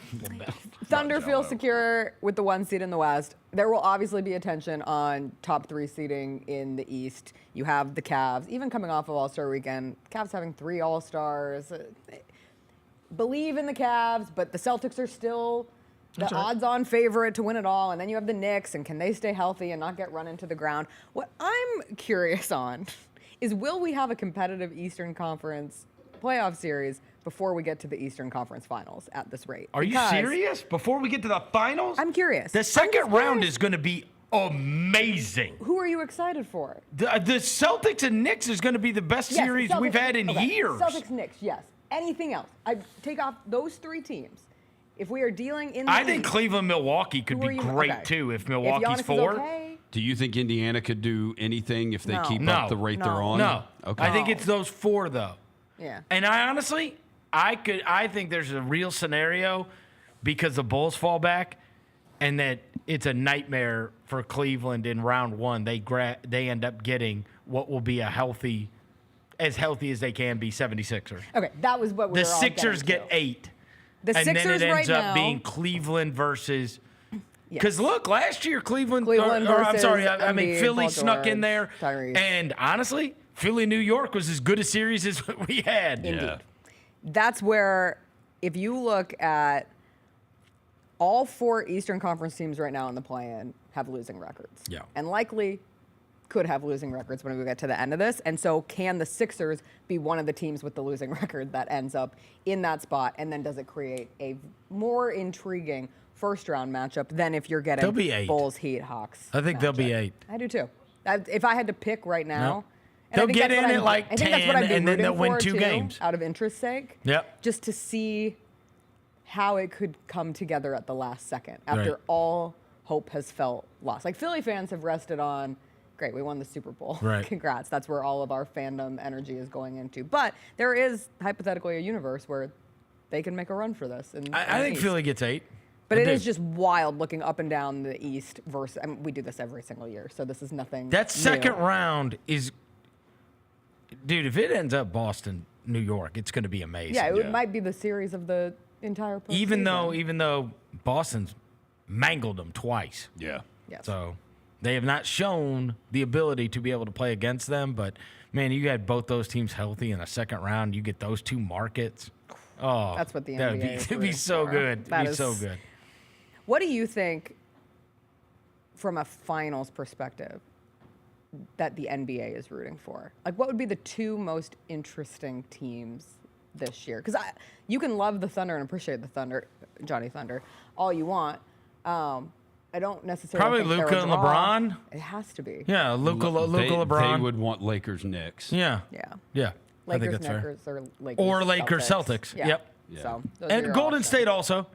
Thunder feel secure with the 1 seed in the West. There will obviously be attention on top 3 seeding in the East. You have the Cavs, even coming off of All-Star weekend. Cavs having 3 All-Stars. Believe in the Cavs, but the Celtics are still the odds-on favorite to win it all. And then you have the Knicks, and can they stay healthy and not get run into the ground? What I'm curious on is, will we have a competitive Eastern Conference playoff series before we get to the Eastern Conference Finals at this rate? Are you serious? Before we get to the finals? I'm curious. The second I'm just round curious. is going to be amazing. Who are you excited for? The Celtics and Knicks is going to be the best Yes, series Celtics- we've had in okay, years. Celtics, Knicks, yes. Anything else? I take off those 3 teams. If we are dealing in the I think East, Cleveland, Milwaukee could who be are you- great okay. too if if Milwaukee's Giannis is 4. okay, Do you think Indiana could do anything if they No. keep No. up the rate they're on? No. Okay. I think it's those 4 though. yeah. And I honestly, I think there's a real scenario because the Bulls fall back, and that it's a nightmare for Cleveland in round 1. They end up getting what will be as healthy as they can be 76ers. Okay, that was what we The were all Sixers getting get to. 8. The and Sixers then it ends right up now, being Cleveland versus. yes. Because look, last year Cleveland Cleveland or I'm versus sorry, I mean Embiid, Philly Paul snuck in George, there, Tyrese. and honestly, Philly New York was as good a series as we had. Indeed. That's where, if you look at all 4 Eastern Conference teams right now in the play-in, have losing records. Yeah. And likely could have losing records when we get to the end of this. And so can the Sixers be one of the teams with the losing record that ends up in that spot? And then does it create a more intriguing first-round matchup than if you're getting They'll be 8. Bulls, Heat, Hawks? I think they'll be 8. I do too. If I had to pick right now, and they'll I think get that's in what at like I think that's what 10, I'd be and then they'll rooting win for, 2 too, games. out of interest's sake. Yep. Just to see how it could come together at the last second after Right. all hope has felt lost. Like Philly fans have rested on, great, we won the Super Bowl. Right. Congrats. That's where all of our fandom energy is going into. But there is hypothetically a universe where they can make a run for this. I think Philly gets 8. But I it do. is just wild looking up and down the East versus. I mean, we do this every single year, so this is nothing. That second new. round is, dude. If it ends up Boston, New York, it's going to be amazing. Yeah, it might be the series of the entire. Even postseason. though Boston's mangled them twice. Yeah. Yes. So they have not shown the ability to be able to play against them. But man, you had both those teams healthy in the second round. You get those 2 markets. Oh, That's what the that would NBA is it'd be rooting so for. good. That It'd be is- so good. What do you think, from a finals perspective, that the NBA is rooting for? Like, what would be the 2 most interesting teams this year? Because you can love the Thunder and appreciate the Thunder, Johnny Thunder, all you want. I don't necessarily Probably think they're Luka a and draw. LeBron. It has to be. Yeah, Luka LeBron. They would want Lakers Knicks. Yeah. Yeah. Yeah. I think Lakers, that's fair. Lakers, or Lakers, Or Lakers Celtics. Yeah. Yep. So, those are And your Golden options. State also.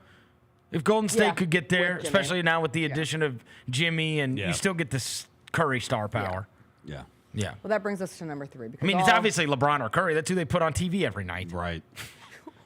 If Golden State Yeah, could get there, with Jimmy. especially now with the addition of Jimmy, and Yeah. you still get this Curry star power. Yeah. Yeah. Well, that brings us to number 3. Because I mean, it's all- obviously LeBron or Curry. That's who they put on TV every night. Right.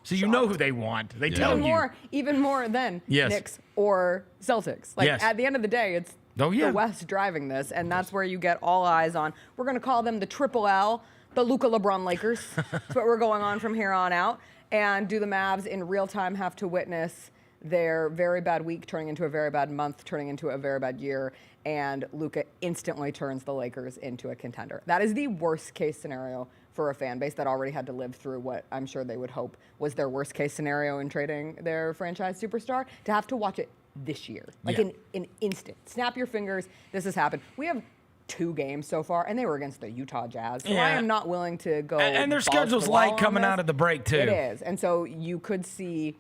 So you know who they want. They tell you. Even more than Yes. Knicks or Celtics. Like Yes. at the end of the day, it's Oh, yeah. the West driving this, and that's where you get all eyes on. We're going to call them the Triple L, the Luka LeBron Lakers. That's what we're going on from here on out. And do the Mavs in real time have to witness their very bad week turning into a very bad month, turning into a very bad year, and Luka instantly turns the Lakers into a contender. That is the worst case scenario for a fan base that already had to live through what I'm sure they would hope was their worst case scenario in trading their franchise superstar, to have to watch it this year. Like in an instant. Snap your fingers, this has happened. We have 2 games so far, and they were against the Utah Jazz. So I Yeah. am not willing to go. And their balls schedule's to the wall light on coming this. out of the break, too. It is. And so you could see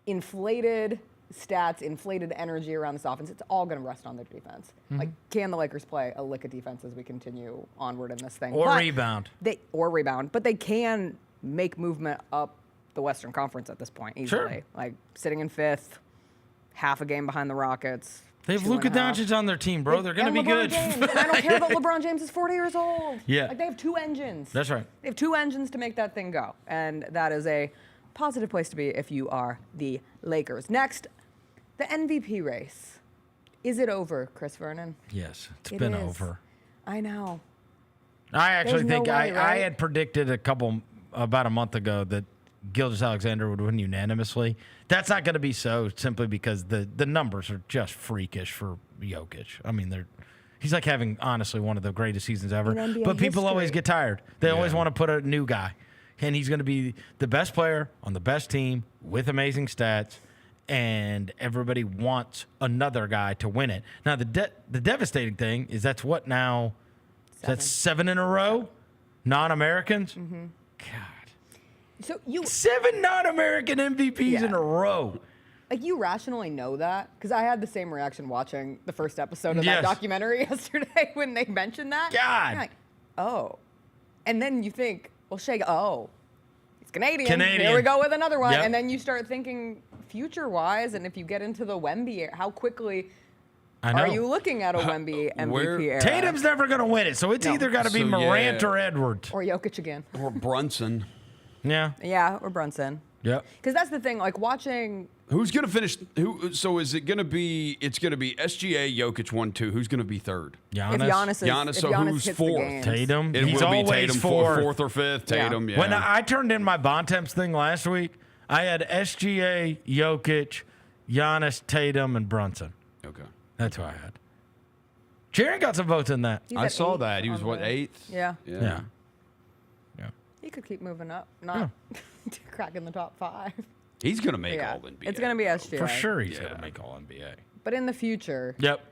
inflated stats, inflated energy around this offense. It's all going to rest on their defense. Mm-hmm. Like, can the Lakers play a lick of defense as we continue onward in this thing? Or But rebound. But they can make movement up the Western Conference at this point easily. Sure. Like sitting in 5th, half a game behind the Rockets. They have 2.5. Luka Doncic on their team, bro. They're going to be And LeBron good. James. And I don't care that LeBron James is 40 years old. Yeah. Like, they have 2 engines. That's right. They have 2 engines to make that thing go. And that is a positive place to be if you are the Lakers. Next, the MVP race. Is it over, Chris Vernon? Yes, it's It been is. over. I know. I actually There's no think way, I right? had predicted about a month ago that Gilgeous-Alexander would win unanimously. That's not going to be so, simply because the numbers are just freakish for Jokic. I mean, he's like having, honestly, one of the greatest seasons ever. In NBA But people always history. get tired. They always want to put a new guy. And he's going to be the best player on the best team with amazing stats. And everybody wants another guy to win it. Now, the devastating thing is that's what now? That's 7 in a row? Non-Americans? Mm-hmm. God. So you 7 non-American MVPs in a row. Like, you rationally know that, because I had the same reaction watching the first episode of Yes. that documentary yesterday when they mentioned that. God. You're like, oh. And then you think, well, Shea, he's Canadian. Canadian. Here we go with another one. Yep. And then you start thinking future-wise, and if you get into the Wemby, how quickly are you looking at a Wemby MVP era? Tatum's never going to win it, so it's either got to be Morant or Edwards. Or Jokic again. Or Brunson. Yeah. Yeah, or Brunson. Yep. Because that's the thing, like watching. Who's going to finish? So is it going to be? It's going to be SGA, Jokic 1-2. Who's going to be third? Giannis. If Giannis is- Giannis. if So Giannis who's hits the fourth? games. Tatum. It He's will be always Tatum, fourth. fourth or fifth. Tatum. Yeah. When I turned in my Bontemps thing last week, I had SGA, Jokic, Giannis, Tatum, and Brunson. Okay. That's who I had. Jaron got some votes in that. He's I at saw 8 that. He was on what, the- 8th? Yeah. Yeah. He could keep moving up, not cracking the top 5. He's going to make Yeah. all NBA. It's going to be SGA. For sure he's going to make All NBA. But in the future, Yep.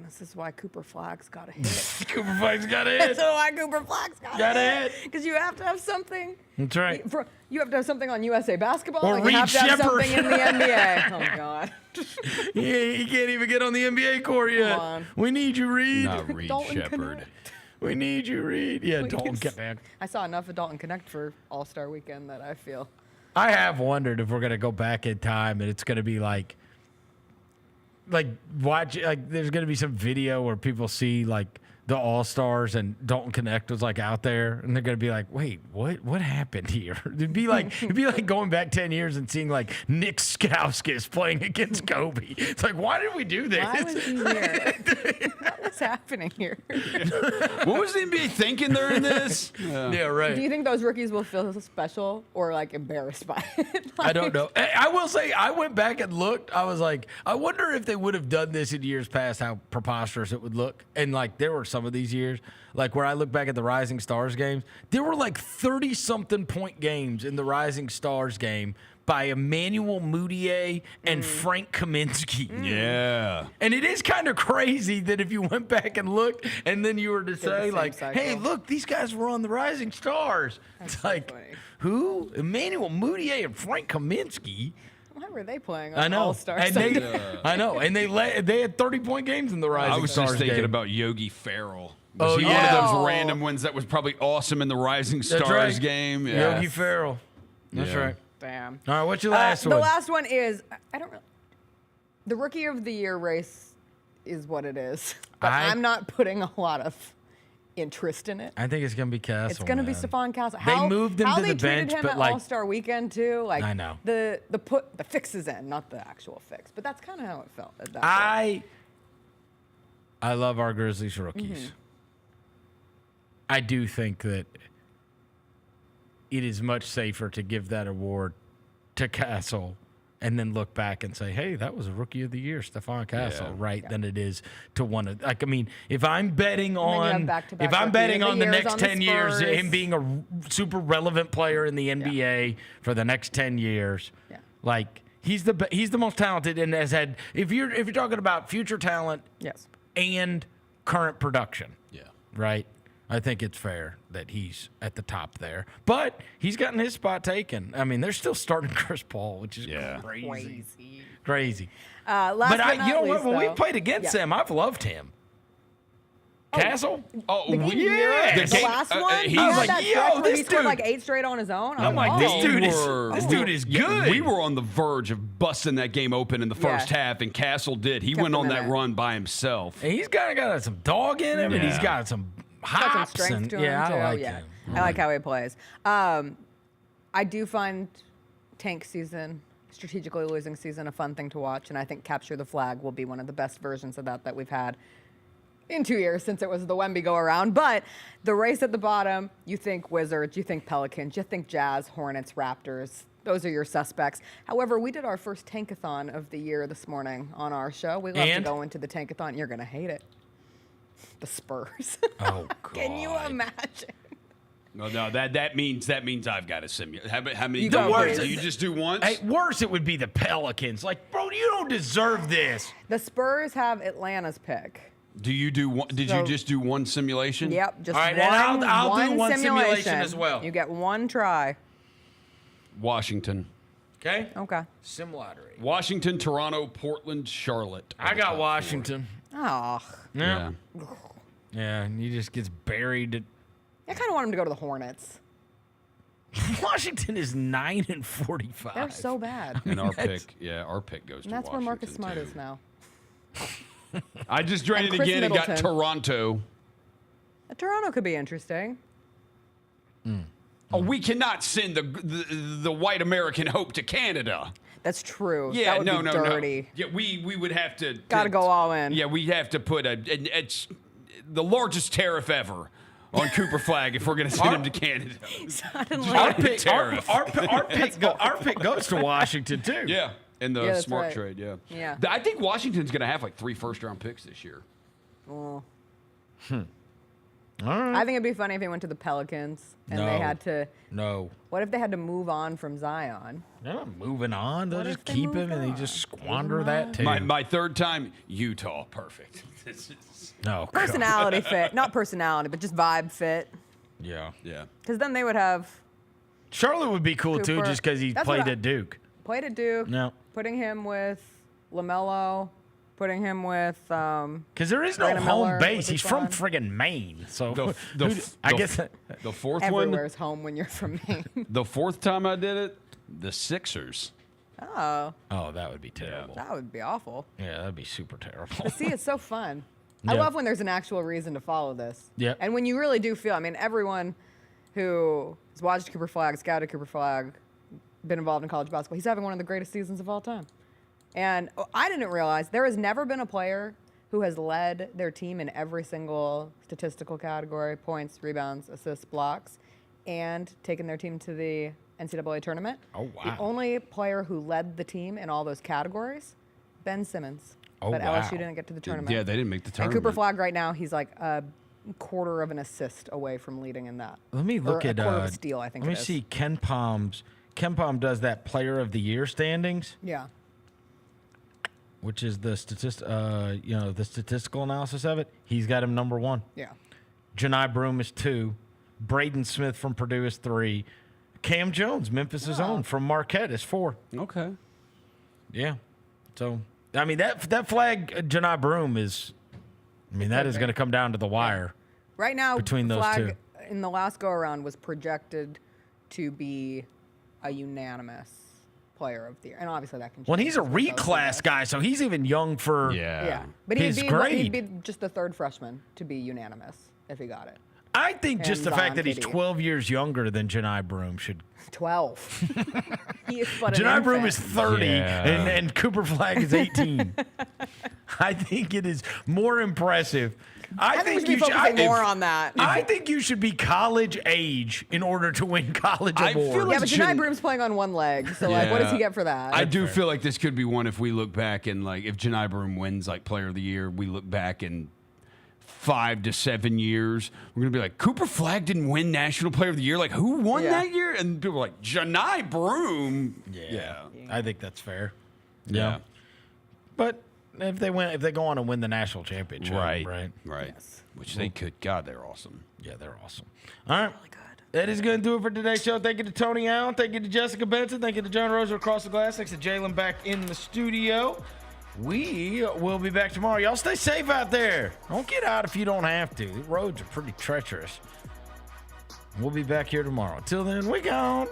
This is why Cooper Flagg's got to hit. Cooper Flagg's got to hit. That's why Cooper Flagg's got Gotta to hit. Because you have to have something. That's right. You have to have something on USA Basketball. Or and Reed you have to have Shepherd. something in the NBA. Oh, God. He can't even get on the NBA court yet. Come on. We need you, Reed. Not Reed Dalton Shepherd. Connect. We need you, Reed. Yeah, Dalton Connect. I saw enough of Dalton Connect for All-Star Weekend that I feel. I have wondered if we're gonna go back in time and it's gonna be like there's gonna be some video where people see like the All-Stars and Dalton Connect was like out there and they're gonna be like, wait, what happened here? It'd be like going back 10 years and seeing like Nick Skauskas playing against Kobe. It's like, why did we do this? Why was he here? What was happening here? What was the NBA thinking during this? Yeah, right. Do you think those rookies will feel special or like embarrassed by it? I don't know. I will say, I went back and looked. I was like, I wonder if they would have done this in years past, how preposterous it would look. And like, there were some of these years, like where I look back at the Rising Stars games, there were like 30-something point games in the Rising Stars game by Emmanuel Mudiay and Frank Kaminsky. Yeah. And it is kind of crazy that if you went back and looked and then you were to say same like, cycle. hey, look, these guys were on the Rising Stars. It's like, who? Emmanuel Mudiay and Frank Kaminsky? Why were they playing on I know. All-Star And Sunday? I know. And they had 30-point games in the Rising I was Stars just thinking game. about Yogi Ferrell. Oh, Was he yeah. one of those random ones that was probably awesome in the Rising Stars That's right. game? Yeah. Yogi Ferrell. That's Yeah. right. Damn. All right, what's your last one? The last one is, I don't know. The Rookie of the Year race is what it is. But I'm not putting a lot of interest in it. I think it's going to be Castle. It's going to be man. Stephon Castle. They moved him how to they the treated bench, him but at like All-Star Weekend too. Like I know. the fix is in, not the actual fix. But that's kind of how it felt. At that point. I love our Grizzlies rookies. I do think that it is much safer to give that award to Castle and then look back and say, hey, that was a Rookie of the Year, Stephon Castle, right? Than it is to one of, like, I mean, if I'm betting on, back-to-back if I'm Rookie betting of the on the Years next on the 10 years, Spurs. him being a super relevant player in the NBA for the next 10 years, like, he's the most talented and has had, if you're talking about future talent and current production, right? I think it's fair that he's at the top there. But he's gotten his spot taken. I mean, they're still starting Chris Paul, which is crazy. Last But but not you know least, what? When though, we've played against him, I've loved him. Castle? The game the last one? I He was had like, that yo, stretch where this he scored dude. like 8 straight on his own. I'm like, this dude is good. We were on the verge of busting that game open in the first half, and Castle did. He Kept went him on in that it. run by himself. And he's got some dog in him, and he's got some hops. Got some strength and, to him, yeah, too. I like yeah. him. I like how he plays. I do find tank season, strategically losing season, a fun thing to watch, and I think Capture the Flag will be one of the best versions of that we've had in 2 years since it was the Wemby go-around. But the race at the bottom, you think Wizards, you think Pelicans, you think Jazz, Hornets, Raptors. Those are your suspects. However, we did our first tankathon of the year this morning on our show. We love to go into the tankathon. You're going to hate it. The Spurs. Oh, God. Can you imagine? No, that means I've got to simulate. How many You go, do please. you just do once? Hey, worse, it would be the Pelicans. Like, bro, you don't deserve this. The Spurs have Atlanta's pick. Do you do one? Did you just do one simulation? Yep, just All right, one, and I'll do one simulation simulation as well. You get one try. Washington. Okay. Okay. Sim lottery. Washington, Toronto, Portland, Charlotte. I got Washington. Oh. Yeah. Yeah, and he just gets buried. I kind of want him to go to the Hornets. Washington is 9-45. They're so bad. And our pick goes And to that's where Washington. Marcus Smart is now. I just drained And it Chris again and got Middleton. Toronto. Toronto could be interesting. Oh, we cannot send the white American hope to Canada. That's true. Yeah, that would be dirty. Yeah, we would have to. Got to go all in. Yeah, we have to put it's the largest tariff ever on Cooper Flag if we're going to send him to Canada. Suddenly. Our pick Tariff. goes to Washington, too. Yeah, in the Yeah, that's smart right. trade, yeah. Yeah. I think Washington's going to have like 3 first-round picks this year. Oh. All right. I think it'd be funny if he went to the Pelicans and they had to. No. What if they had to move on from Zion? They're not moving on. They'll just keep him and they just squander that too. My third time, Utah. Perfect. No. Personality fit. Not personality, but just vibe fit. Yeah. Yeah. Because then they would have Charlotte would be cool too, Cooper. just because he That's played what at Duke. played at Duke. No. Putting him with LaMelo. Putting him with Because there is no Brandon home Miller base. would be He's from fun. friggin' Maine. So I guess the fourth one. Everywhere's home when you're from Maine. The fourth time I did it, the Sixers. Oh, Oh, that would be terrible. that would be awful. Yeah, that'd be super terrible. But see, it's so fun. I Yeah. love when there's an actual reason to follow this. Yeah. And when you really do feel, I mean, everyone who has watched Cooper Flag, scouted Cooper Flag, been involved in college basketball, he's having one of the greatest seasons of all time. And I didn't realize there has never been a player who has led their team in every single statistical category, points, rebounds, assists, blocks, and taken their team to the NCAA tournament. Oh, wow. The only player who led the team in all those categories, Ben Simmons. Oh, but wow. LSU didn't get to the tournament. Yeah, they didn't make the And tournament. Cooper Flag right now, he's like a quarter of an assist away from leading in that. Let me look Or at a quarter of a steal, I think Let me it is. see Ken Palm's. Ken Palm does that Player of the Year standings, Yeah. which is the the statistical analysis of it. He's got him number 1. Yeah. Janai Broome is 2. Braden Smith from Purdue is 3. Cam Jones, Memphis' own, from Marquette is 4. Okay. Yeah. So, I mean, that flag, Janai Broome is, I mean, that is going to come down to the wire. Right now, Between those Flag two. in the last go-around was projected to be a unanimous player of the year. And obviously that can change. Well, he's a as we go through reclass this. guy, so he's even young for Yeah. But his he'd grade. be just the third freshman to be unanimous if he got it. I think just the Hands fact on, that he's KD. 12 years younger than Janai Broome should. 12. He is but an Janai Broome is infant. 30, Yeah. and Cooper Flag is 18. I think it is more impressive. I think we should be focusing more on that. I think you should be college age in order to win college I feel awards. like Yeah, but Janai Broome's playing on one leg, so like, what does he get for that? I do feel like this could be one if we look back and like if Janai Broome wins like Player of the Year, we look back in 5 to 7 years, we're gonna be like Cooper Flag didn't win National Player of the Year. Like who won Yeah. that year? And people are like Janai Broome. Yeah, I think that's fair. Yeah. But if they go on and win the national championship, Right. right. Which they could. God, they're awesome. Yeah, they're awesome. All right. Really good. That is going to do it for today's show. Thank you to Tony Allen. Thank you to Jessica Benson. Thank you to John Roser across the glass. Thanks to Jalen back in the studio. We will be back tomorrow. Y'all stay safe out there. Don't get out if you don't have to. The roads are pretty treacherous. We'll be back here tomorrow. Until then, we gone.